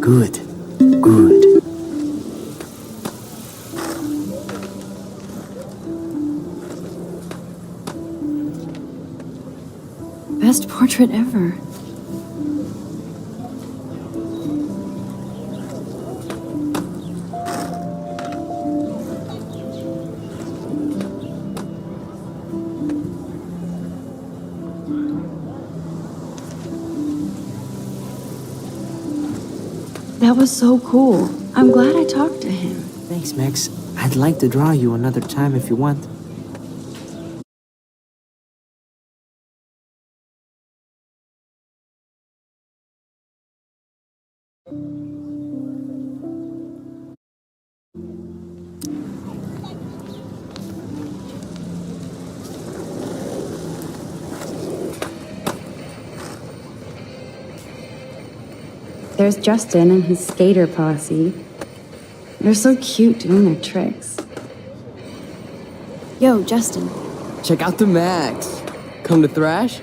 Good, good. Best portrait ever. That was so cool. I'm glad I talked to him. Thanks, Max. I'd like to draw you another time if you want. There's Justin and his skater posse. They're so cute doing their tricks. Yo, Justin. Check out the Max. Come to thrash?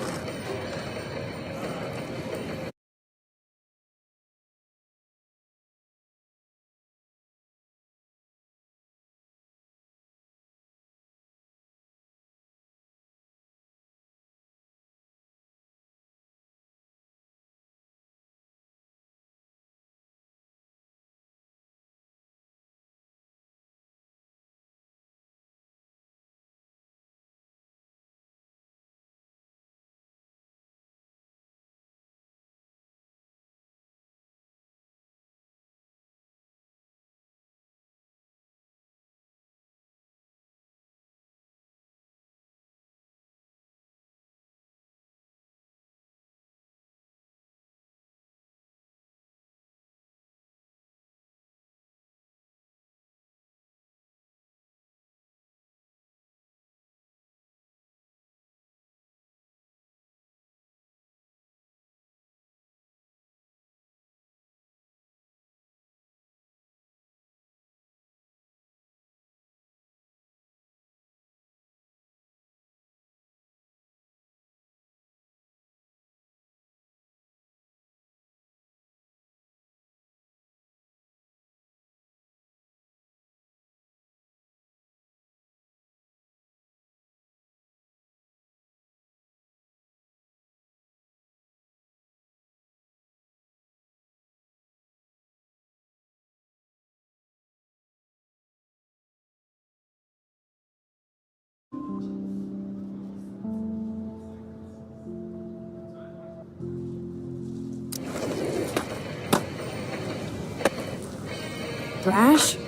Thrash?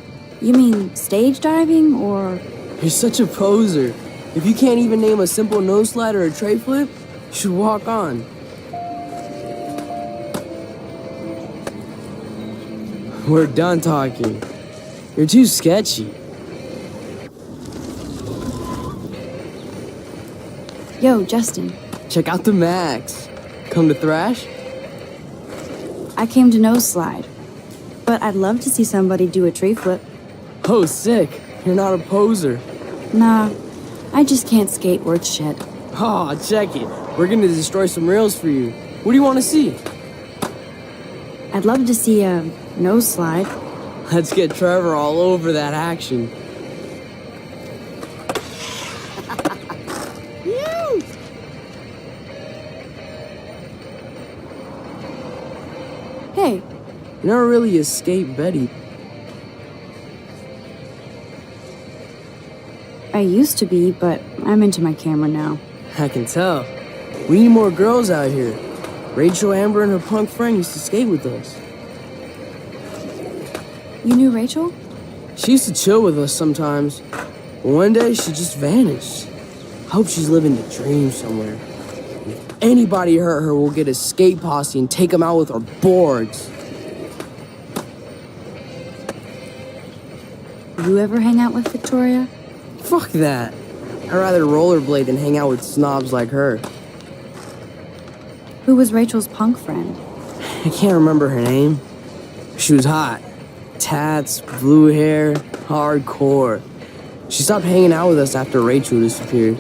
You mean stage diving, or...? You're such a poser. If you can't even name a simple nose slide or a tray flip, you should walk on. We're done talking. You're too sketchy. Yo, Justin. Check out the Max. Come to thrash? I came to nose slide. But I'd love to see somebody do a tree flip. Oh, sick. You're not a poser. Nah, I just can't skate worth shit. Aw, check it. We're gonna destroy some rails for you. What do you want to see? I'd love to see a nose slide. Let's get Trevor all over that action. Hey, You never really escaped Betty. I used to be, but I'm into my camera now. I can tell. We need more girls out here. Rachel, Amber, and her punk friend used to skate with us. You knew Rachel? She used to chill with us sometimes. But one day, she just vanished. I hope she's living the dream somewhere. If anybody hurt her, we'll get a skate posse and take them out with our boards. You ever hang out with Victoria? Fuck that. I'd rather rollerblade than hang out with snobs like her. Who was Rachel's punk friend? I can't remember her name. She was hot. Tats, blue hair, hardcore. She stopped hanging out with us after Rachel disappeared.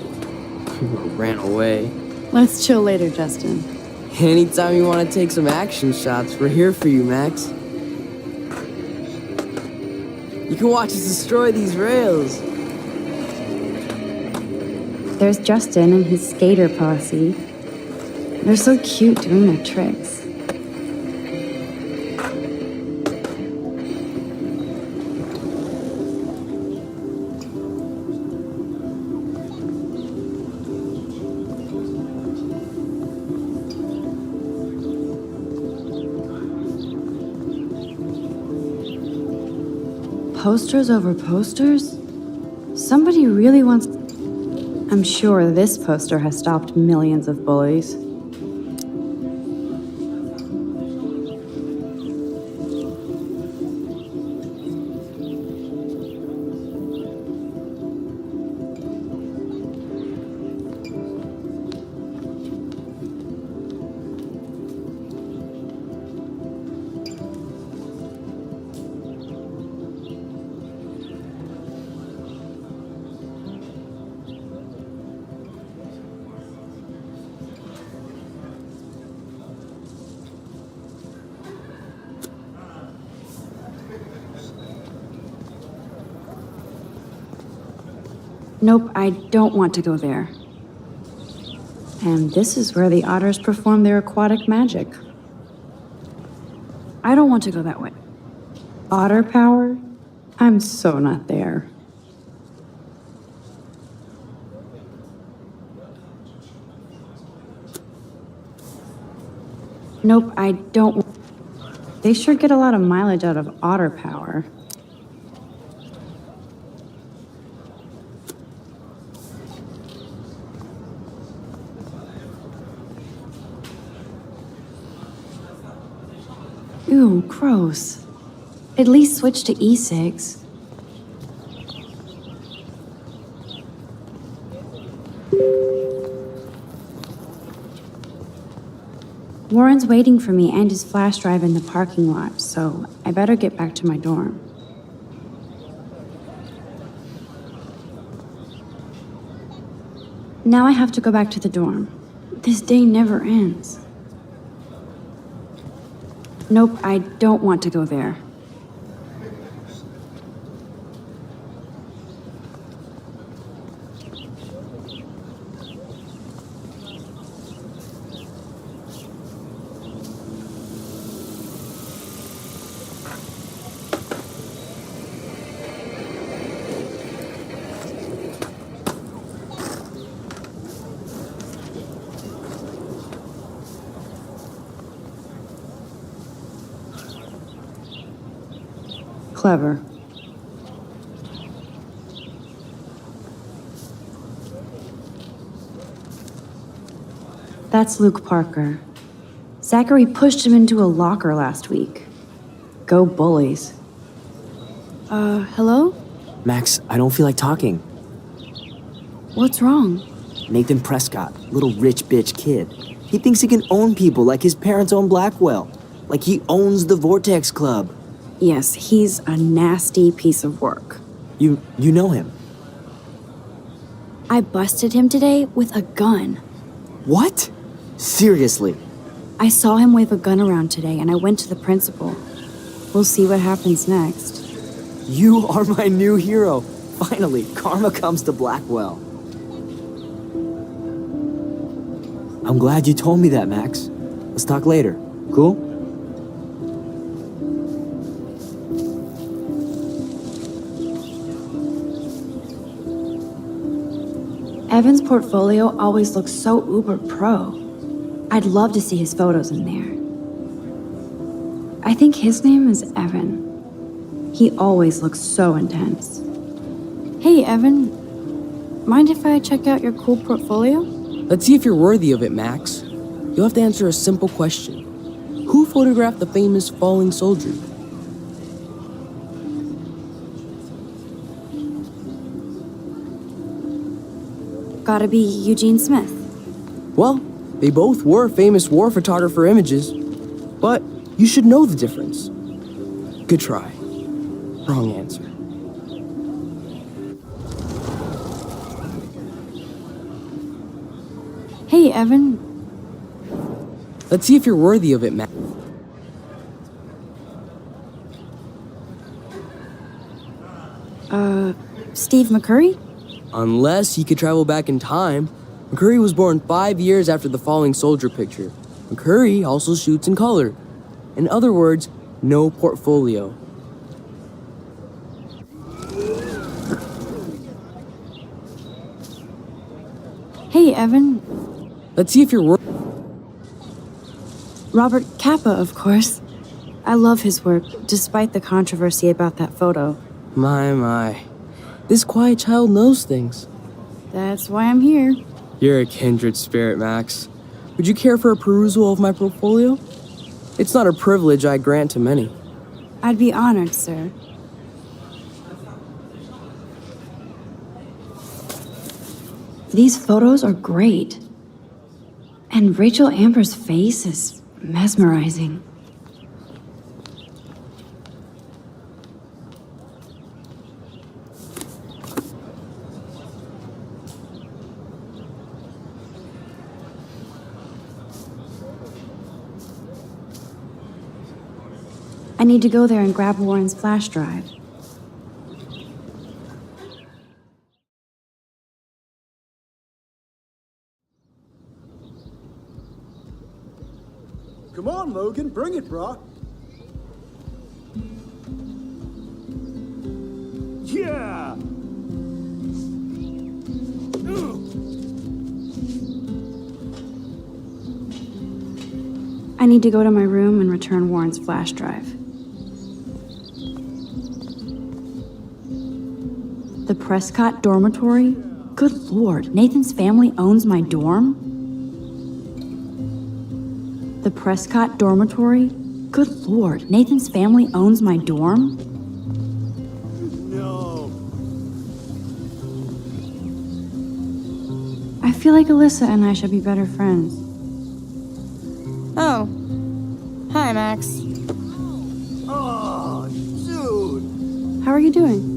Ran away. Let's chill later, Justin. Anytime you want to take some action shots, we're here for you, Max. You can watch us destroy these rails. There's Justin and his skater posse. They're so cute doing their tricks. Posters over posters? Somebody really wants... I'm sure this poster has stopped millions of bullies. Nope, I don't want to go there. And this is where the otters perform their aquatic magic. I don't want to go that way. Otter power? I'm so not there. Nope, I don't. They sure get a lot of mileage out of otter power. Ew, gross. At least switch to e-cigs. Warren's waiting for me and his flash drive in the parking lot, so I better get back to my dorm. Now I have to go back to the dorm. This day never ends. Nope, I don't want to go there. Clever. That's Luke Parker. Zachary pushed him into a locker last week. Go bullies. Hello? Max, I don't feel like talking. What's wrong? Nathan Prescott, little rich bitch kid. He thinks he can own people like his parents own Blackwell. Like he owns the Vortex Club. Yes, he's a nasty piece of work. You know him? I busted him today with a gun. What? Seriously? I saw him wave a gun around today, and I went to the principal. We'll see what happens next. You are my new hero. Finally, karma comes to Blackwell. I'm glad you told me that, Max. Let's talk later. Cool? Evan's portfolio always looks so uber pro. I'd love to see his photos in there. I think his name is Evan. He always looks so intense. Hey, Evan. Mind if I check out your cool portfolio? Let's see if you're worthy of it, Max. You'll have to answer a simple question. Who photographed the famous falling soldier? Gotta be Eugene Smith. Well, they both were famous war photographer images, but you should know the difference. Good try. Wrong answer. Hey, Evan. Let's see if you're worthy of it, Max. Steve McCurry? Unless he could travel back in time. McCurry was born 5 years after the falling soldier picture. McCurry also shoots in color. In other words, no portfolio. Hey, Evan. Let's see if you're Robert Capa, of course. I love his work, despite the controversy about that photo. My. This quiet child knows things. That's why I'm here. You're a kindred spirit, Max. Would you care for a perusal of my portfolio? It's not a privilege I grant to many. I'd be honored, sir. These photos are great. And Rachel Amber's face is mesmerizing. I need to go there and grab Warren's flash drive. Come on, Logan, bring it, brah. Yeah! I need to go to my room and return Warren's flash drive. The Prescott dormitory? Good lord, Nathan's family owns my dorm? The Prescott dormitory? Good lord, Nathan's family owns my dorm? No. I feel like Alyssa and I should be better friends. Oh. Hi, Max. Oh, dude. How are you doing?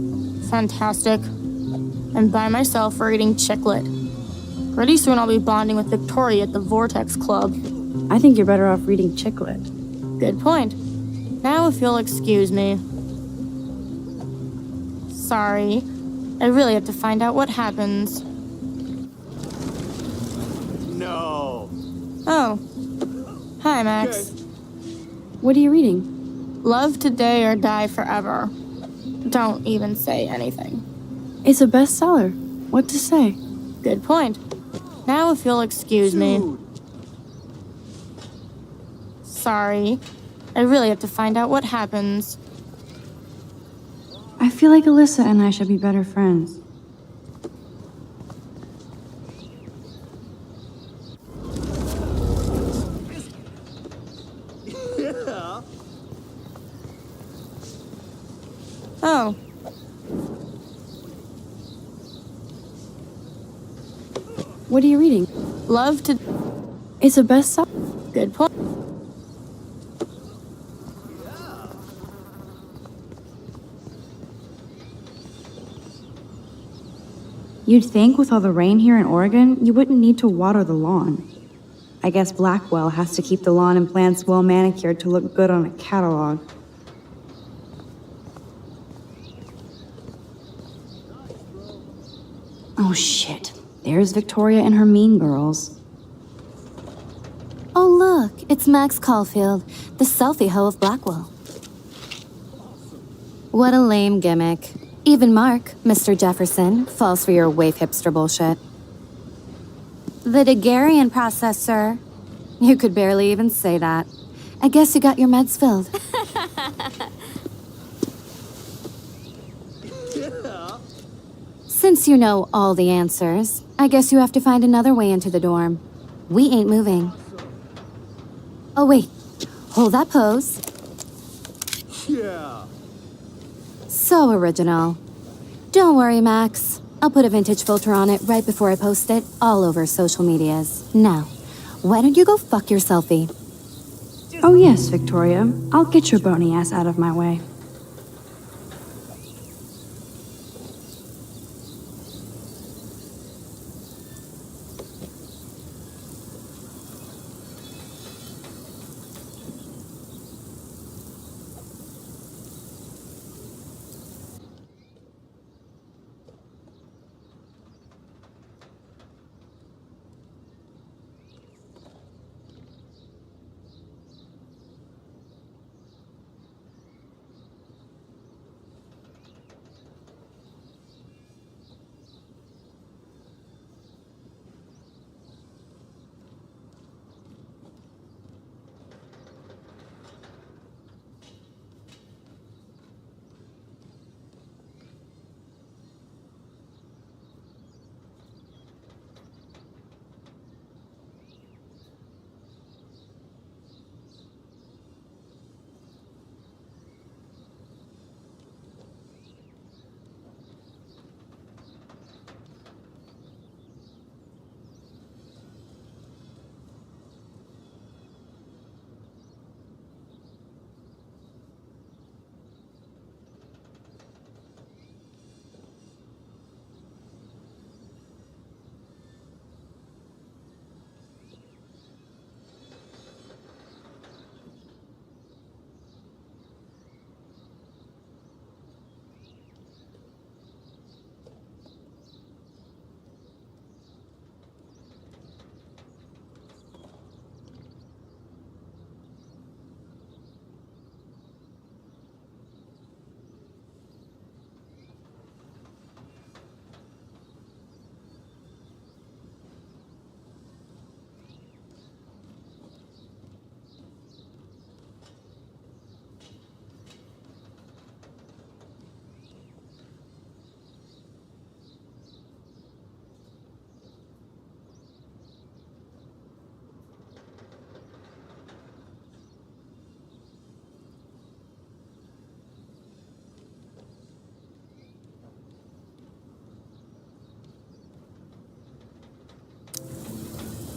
Fantastic. I'm by myself reading chick lit. Pretty soon I'll be bonding with Victoria at the Vortex Club. I think you're better off reading chick lit. Good point. Now if you'll excuse me. Sorry. I really have to find out what happens. No. Oh. Hi, Max. Okay. What are you reading? Love Today or Die Forever. Don't even say anything. It's a bestseller. What to say? Good point. Now if you'll excuse me. Sorry. I really have to find out what happens. I feel like Alyssa and I should be better friends. Yeah. Oh. What are you reading? Love to... It's a bestseller. Good point. You'd think with all the rain here in Oregon, you wouldn't need to water the lawn. I guess Blackwell has to keep the lawn and plants well manicured to look good on a catalog. Oh shit. There's Victoria and her mean girls. Oh look, it's Max Caulfield, the selfie hoe of Blackwell. What a lame gimmick. Even Mark, Mr. Jefferson, falls for your waif hipster bullshit. The Daguerrean process, sir. You could barely even say that. I guess you got your meds filled. Since you know all the answers, I guess you have to find another way into the dorm. We ain't moving. Oh wait, hold that pose. Yeah. So original. Don't worry, Max. I'll put a vintage filter on it right before I post it all over social medias. Now, why don't you go fuck your selfie? Oh yes, Victoria. I'll get your bony ass out of my way.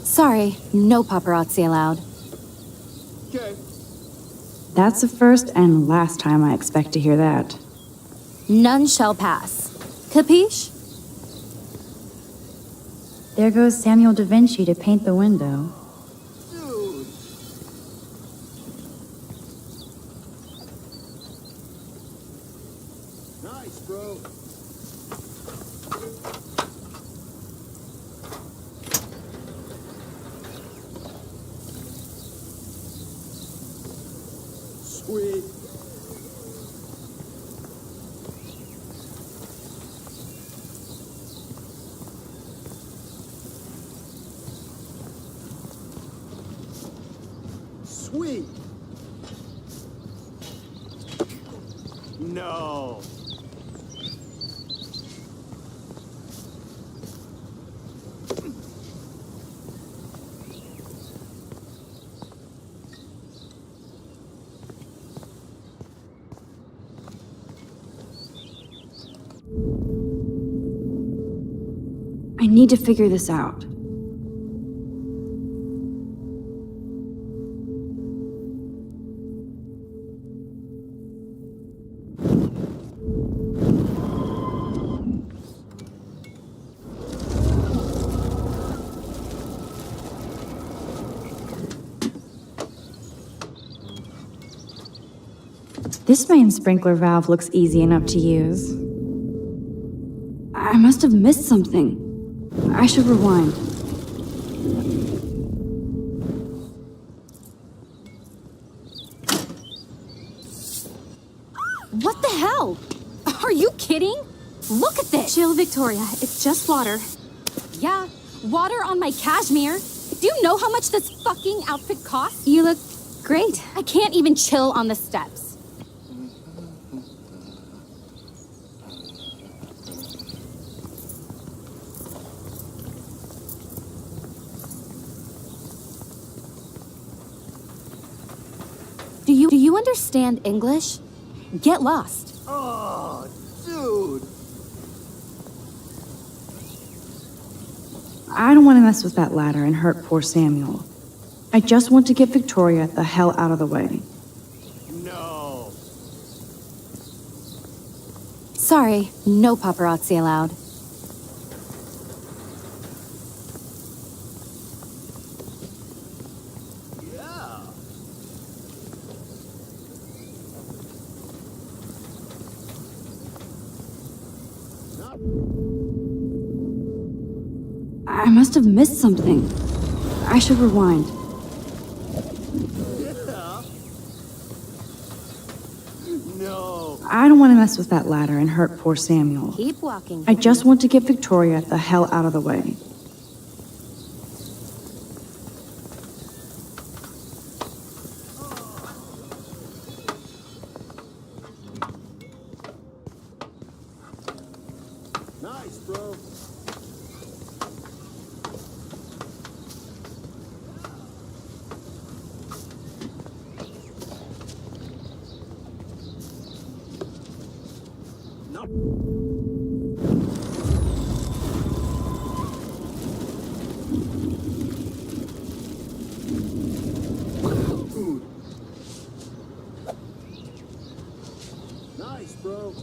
Sorry, no paparazzi allowed. Okay. That's the first and last time I expect to hear that. None shall pass. Capiche? There goes Samuel da Vinci to paint the window. Dude. Nice, bro. Sweet. Sweet. No. I need to figure this out. This main sprinkler valve looks easy enough to use. I must have missed something. I should rewind. What the hell? Are you kidding? Look at this! Chill, Victoria. It's just water. Yeah, water on my cashmere. Do you know how much this fucking outfit costs? You look great. I can't even chill on the steps. Do you understand English? Get lost. Oh, dude. I don't want to mess with that ladder and hurt poor Samuel. I just want to get Victoria the hell out of the way. No. Sorry, no paparazzi allowed. I must have missed something. I should rewind. No. I don't want to mess with that ladder and hurt poor Samuel. Keep walking. I just want to get Victoria the hell out of the way. Nice, bro. Nice, bro.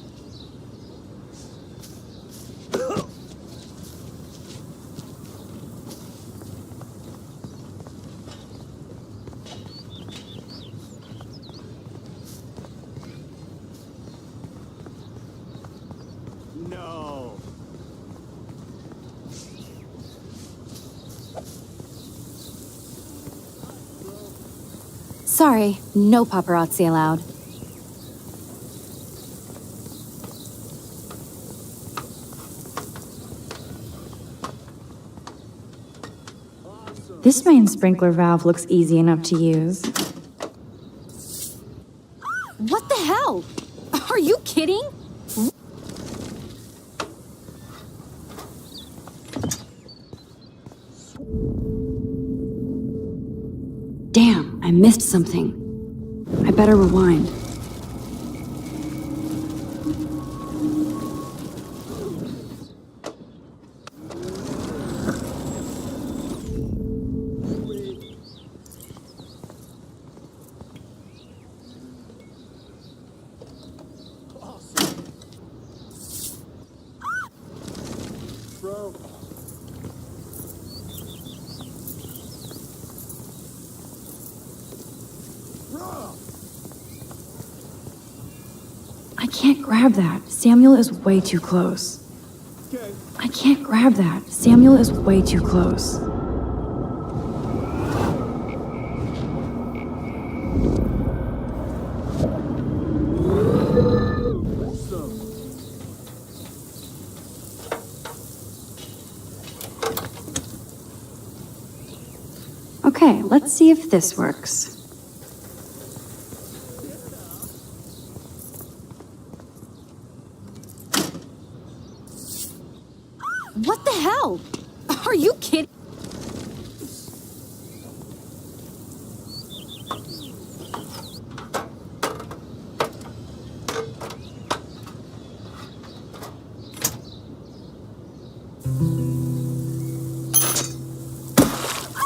No. Sorry, no paparazzi allowed. This main sprinkler valve looks easy enough to use. What the hell? Are you kidding? Damn, I missed something. I better rewind. Bro. I can't grab that. Samuel is way too close. Okay. I can't grab that. Samuel is way too close. Okay, let's see if this works. What the hell? Are you kidding?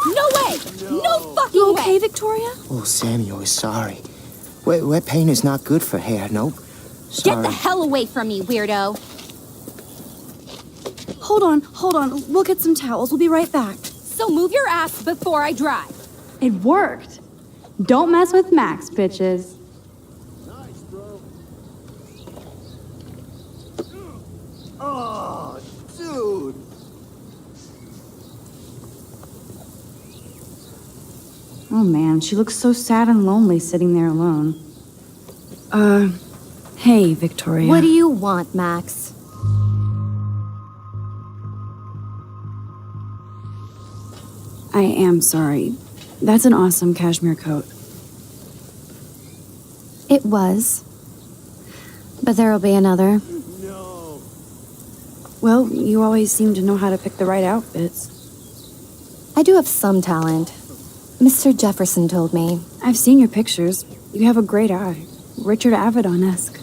No way! No fucking You way! okay, Victoria? Oh, Samuel is sorry. Wet paint is not good for hair, nope. Sorry. Get the hell away from me, weirdo! Hold on. We'll get some towels. We'll be right back. So move your ass before I drive. It worked. Don't mess with Max, bitches. Nice, Oh man, she looks so sad and lonely sitting there alone. Hey, Victoria. What do you want, Max? I am sorry. That's an awesome cashmere coat. It was. But there'll be another. No. Well, you always seem to know how to pick the right outfits. I do have some talent. Mr. Jefferson told me. I've seen your pictures. You have a great eye. Richard Avedon-esque.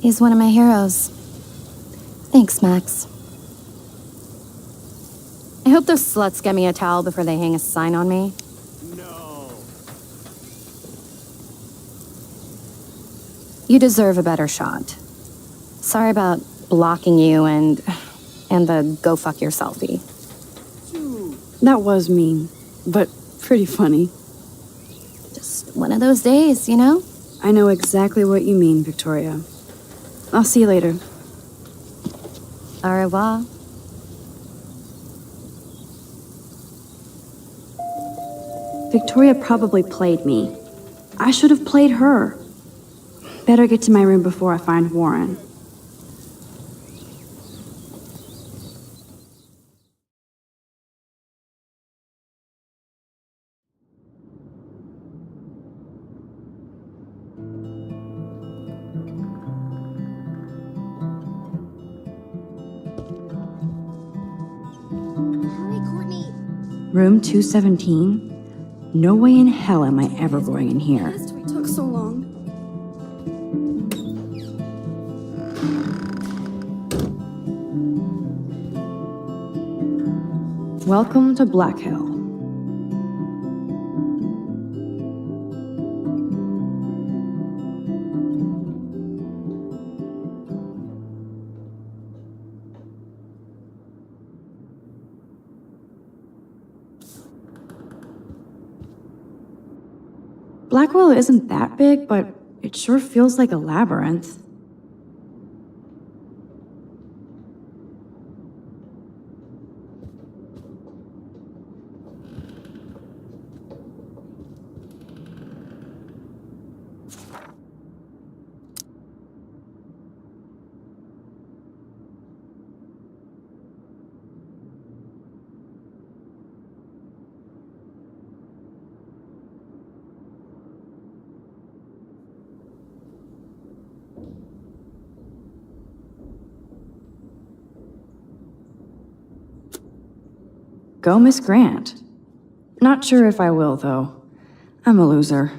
He's one of my heroes. Thanks, Max. I hope those sluts get me a towel before they hang a sign on me. No. You deserve a better shot. Sorry about blocking you and the go fuck your selfie. That was mean, but pretty funny. Just one of those days, you know? I know exactly what you mean, Victoria. I'll see you later. Au revoir. Victoria probably played me. I should have played her. Better get to my room before I find Warren. Hurry, Courtney. Room 217? No way in hell am I ever going in here. It took so long. Welcome to Black Hill. Blackwell isn't that big, but it sure feels like a labyrinth. Go, Miss Grant. Not sure if I will, though. I'm a loser.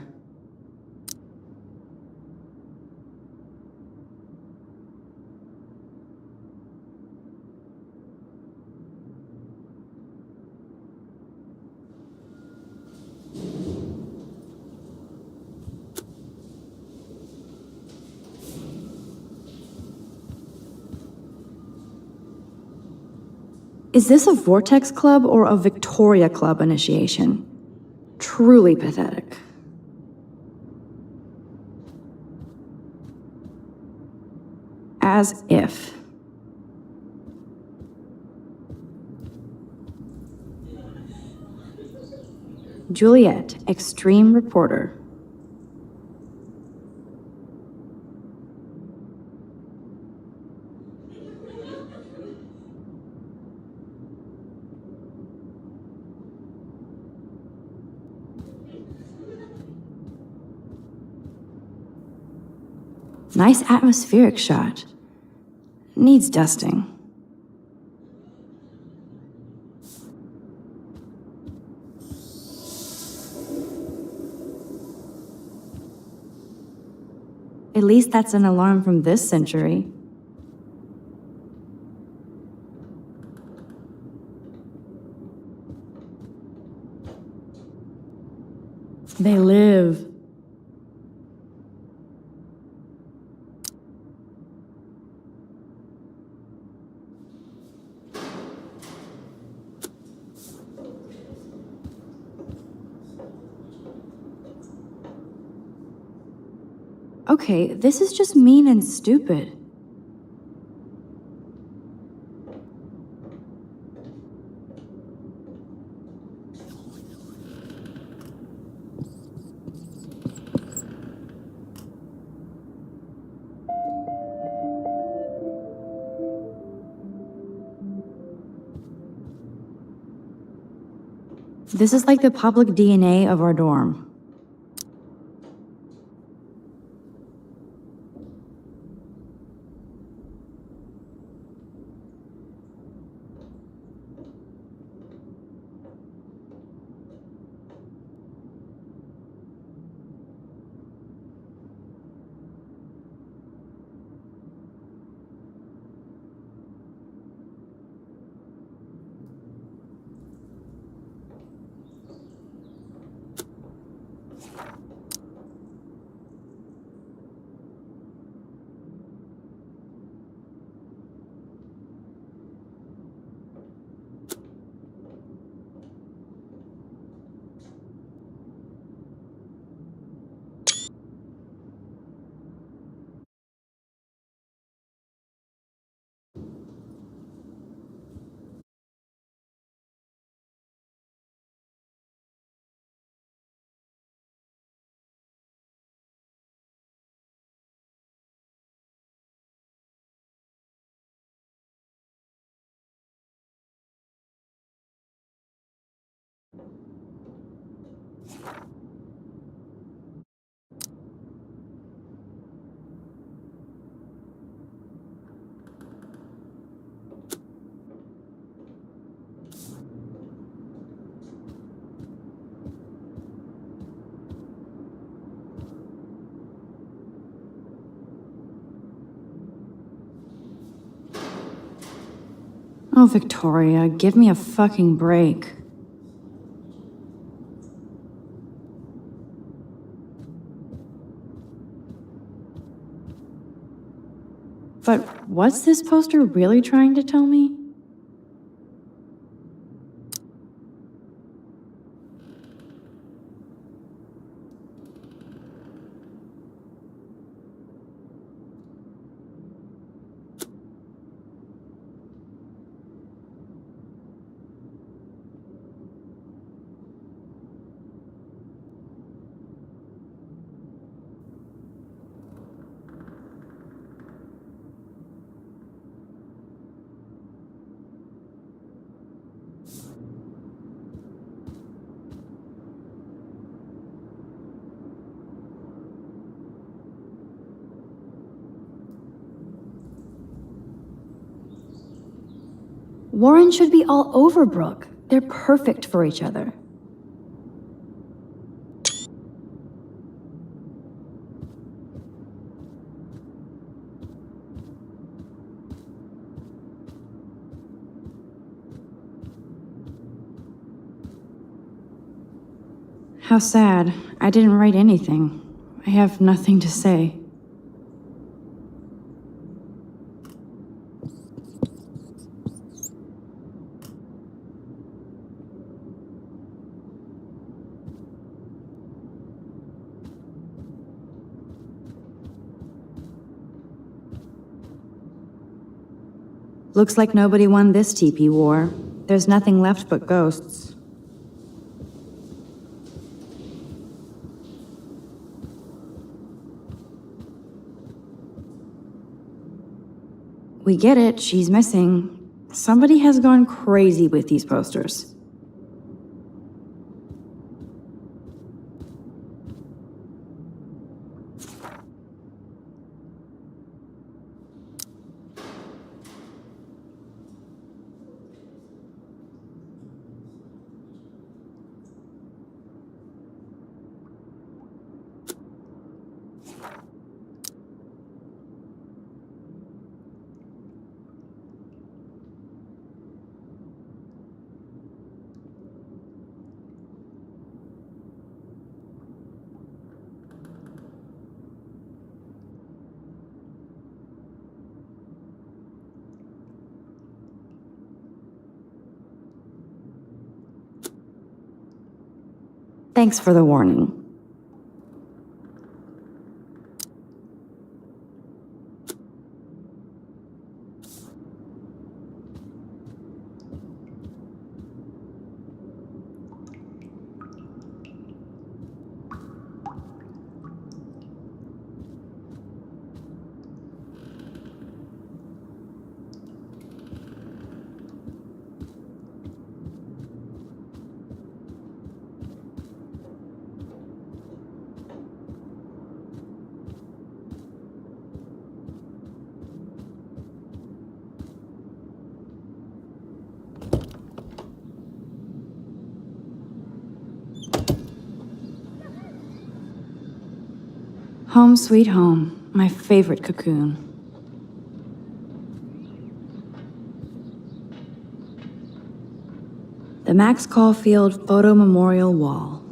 Is this a Vortex Club or a Victoria Club initiation? Truly pathetic. As if. Juliet, extreme reporter. Nice atmospheric shot. Needs dusting. At least that's an alarm from this century. They live. Okay, this is just mean and stupid. This is like the public DNA of our dorm. Oh, Victoria, give me a fucking break. But what's this poster really trying to tell me? Warren should be all over Brooke. They're perfect for each other. How sad. I didn't write anything. I have nothing to say. Looks like nobody won this TP war. There's nothing left but ghosts. We get it, she's missing. Somebody has gone crazy with these posters. Thanks for the warning. Home sweet home, my favorite cocoon. The Max Caulfield Photo Memorial Wall.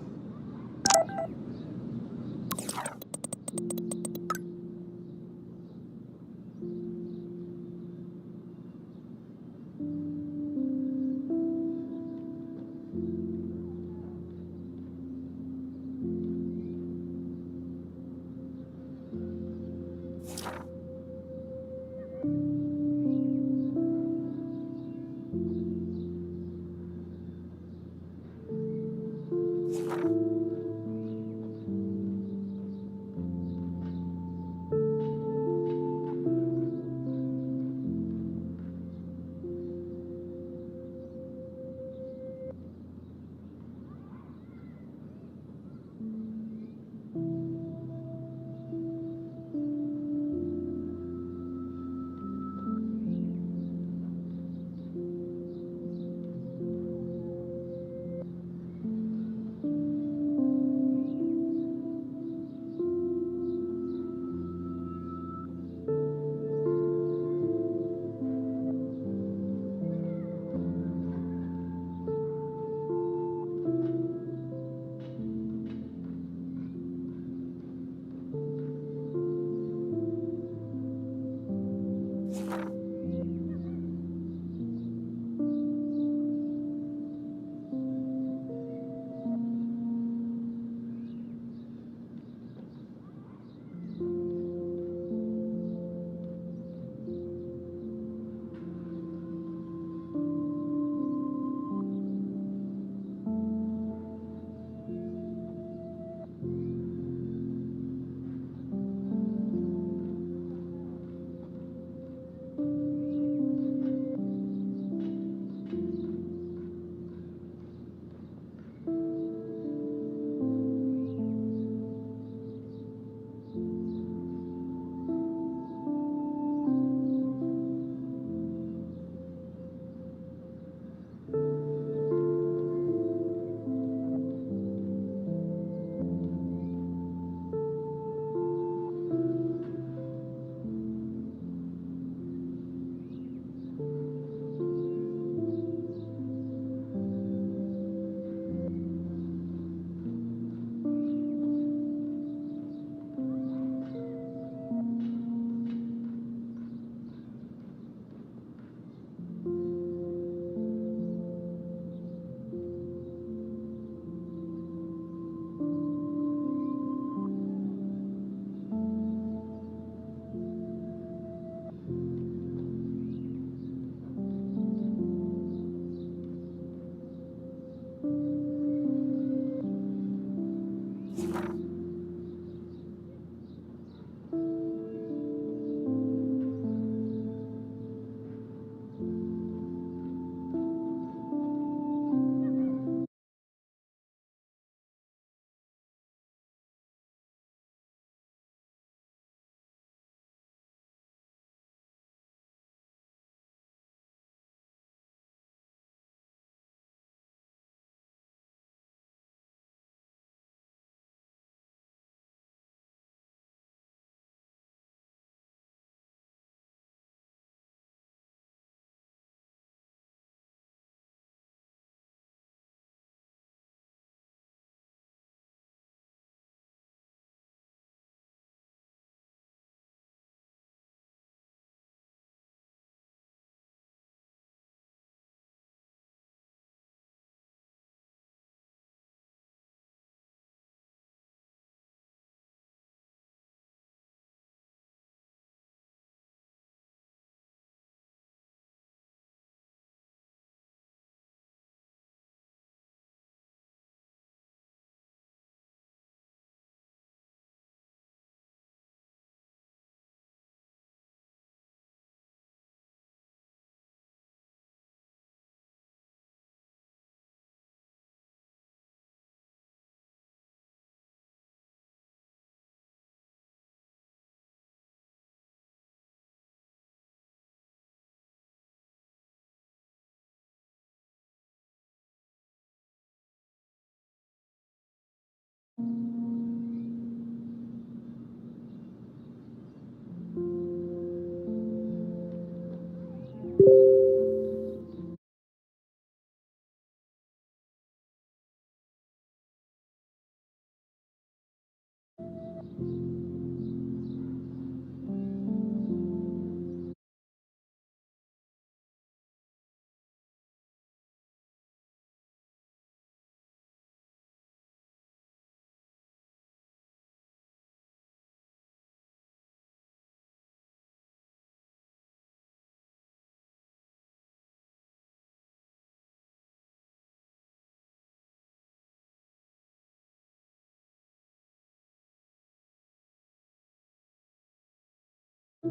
So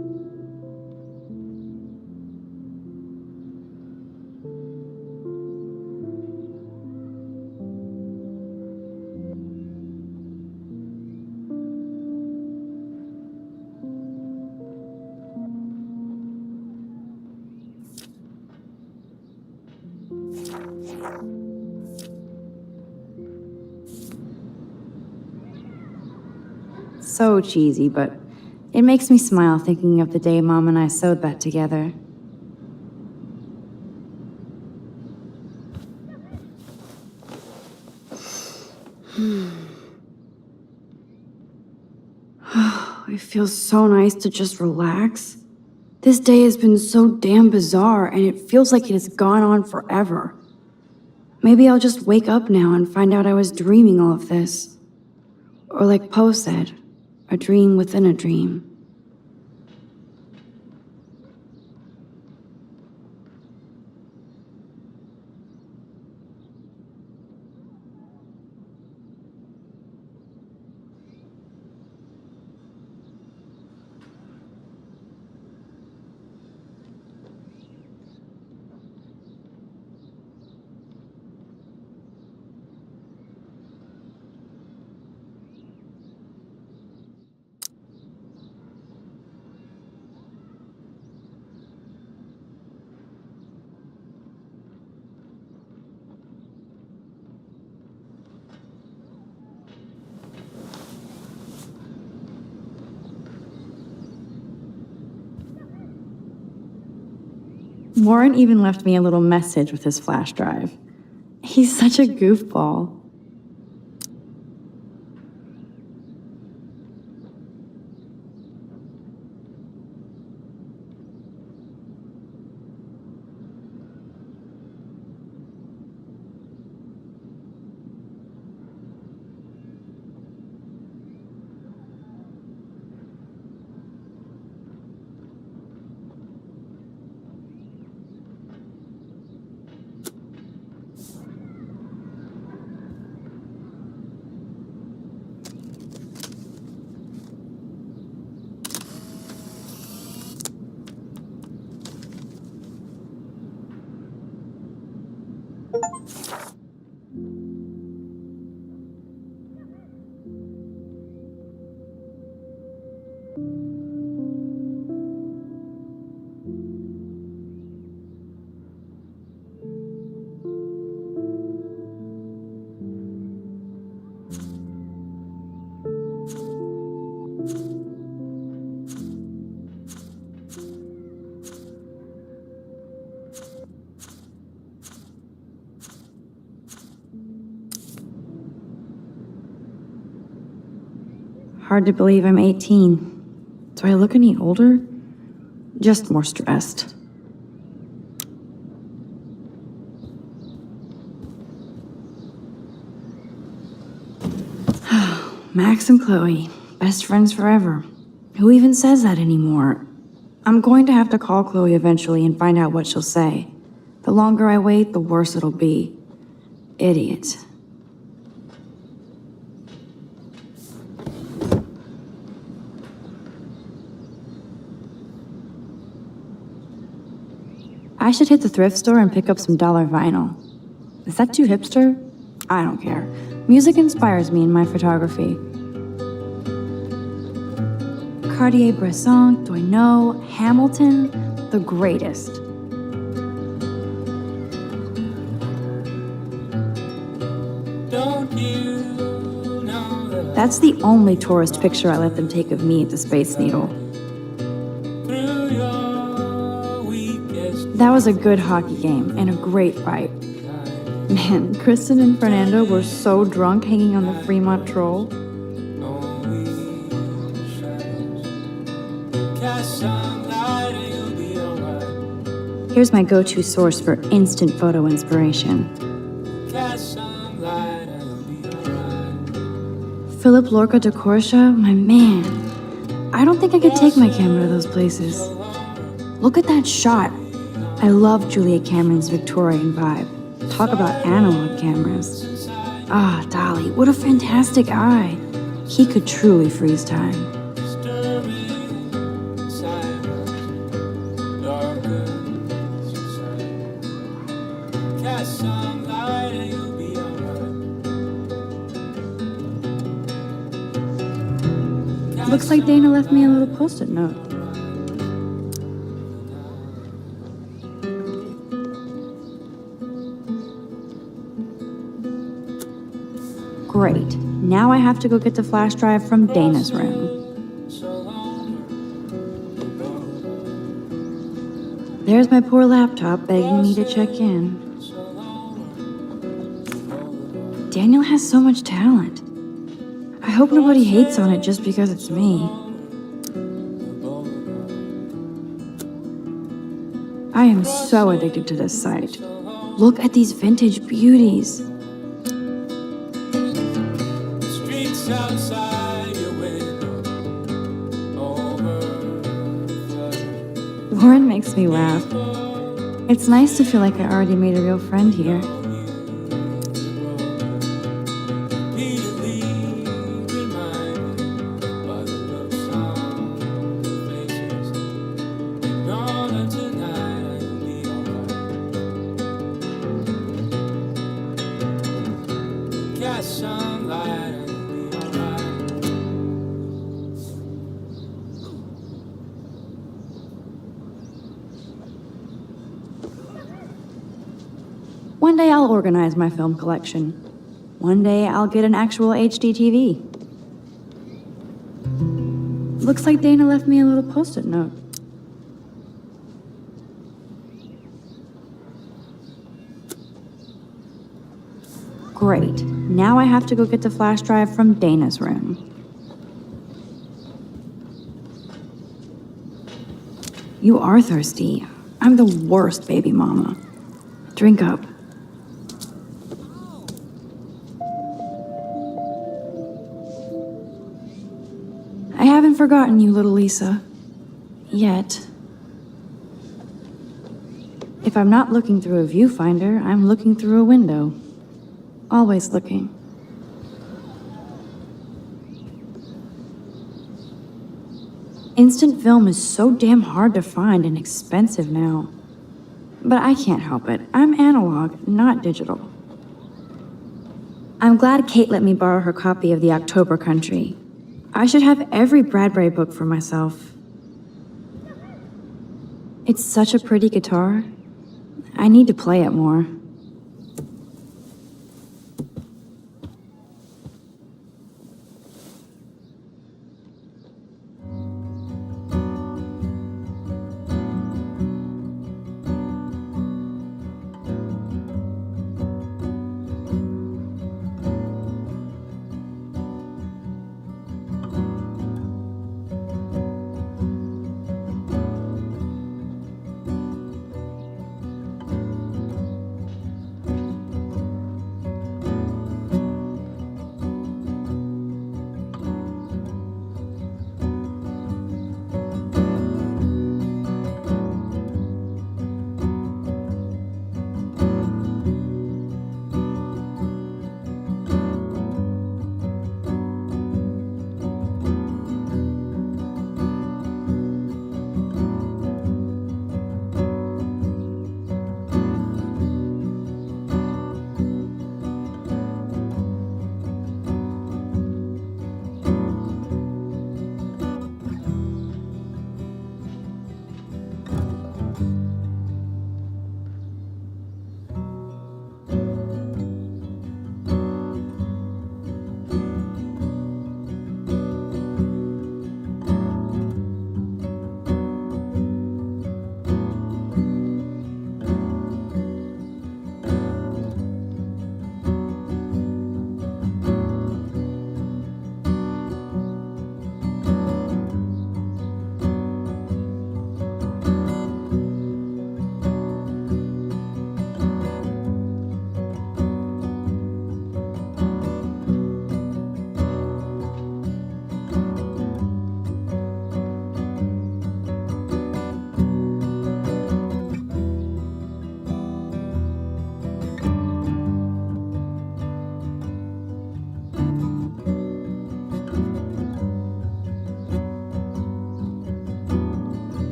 cheesy, but it makes me smile thinking of the day Mom and I sewed that together. It feels so nice to just relax. This day has been so damn bizarre, and it feels like it has gone on forever. Maybe I'll just wake up now and find out I was dreaming all of this. Or like Poe said, a dream within a dream. Warren even left me a little message with his flash drive. He's such a goofball. Hard to believe I'm 18. Do I look any older? Just more stressed. Max and Chloe, best friends forever. Who even says that anymore? I'm going to have to call Chloe eventually and find out what she'll say. The longer I wait, the worse it'll be. Idiot. I should hit the thrift store and pick up some dollar vinyl. Is that too hipster? I don't care. Music inspires me in my photography. Cartier-Bresson, Doisneau, Hamilton, the greatest. That's the only tourist picture I let them take of me at the Space Needle. That was a good hockey game and a great fight. Man, Kristen and Fernando were so drunk hanging on the Fremont Troll. Here's my go-to source for instant photo inspiration. Philip Lorca de Corsia, my man. I don't think I could take my camera to those places. Look at that shot. I love Julia Cameron's Victorian vibe. Talk about analog cameras. Ah, Dolly, what a fantastic eye. He could truly freeze time. Looks like Dana left me a little post-it note. Great. Now I have to go get the flash drive from Dana's room. There's my poor laptop begging me to check in. Daniel has so much talent. I hope nobody hates on it just because it's me. I am so addicted to this site. Look at these vintage beauties. Streets outside your window, Lauren makes me laugh. It's nice to feel like I already made a real friend here. One day I'll organize my film collection. One day I'll get an actual HD TV. Looks like Dana left me a little post-it note. Great. Now I have to go get the flash drive from Dana's room. You are thirsty. I'm the worst baby mama. Drink up. I haven't forgotten you, little Lisa. Yet. If I'm not looking through a viewfinder, I'm looking through a window. Always looking. Instant film is so damn hard to find and expensive now. But I can't help it. I'm analog, not digital. I'm glad Kate let me borrow her copy of The October Country. I should have every Bradbury book for myself. It's such a pretty guitar. I need to play it more.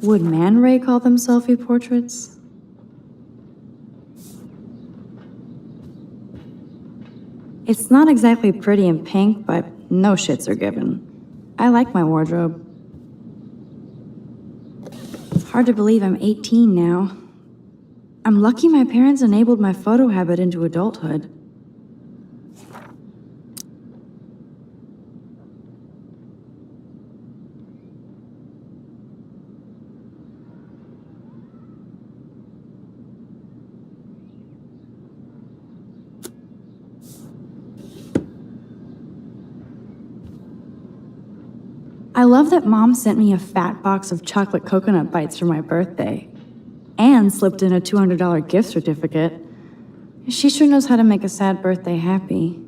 Would Man Ray call them selfie portraits? It's not exactly pretty in pink, but no shits are given. I like my wardrobe. Hard to believe I'm 18 now. I'm lucky my parents enabled my photo habit into adulthood. I love that Mom sent me a fat box of chocolate coconut bites for my birthday, and slipped in a $200 gift certificate. She sure knows how to make a sad birthday happy.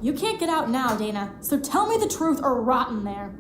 You can't get out now, Dana, so tell me the truth or rot in there.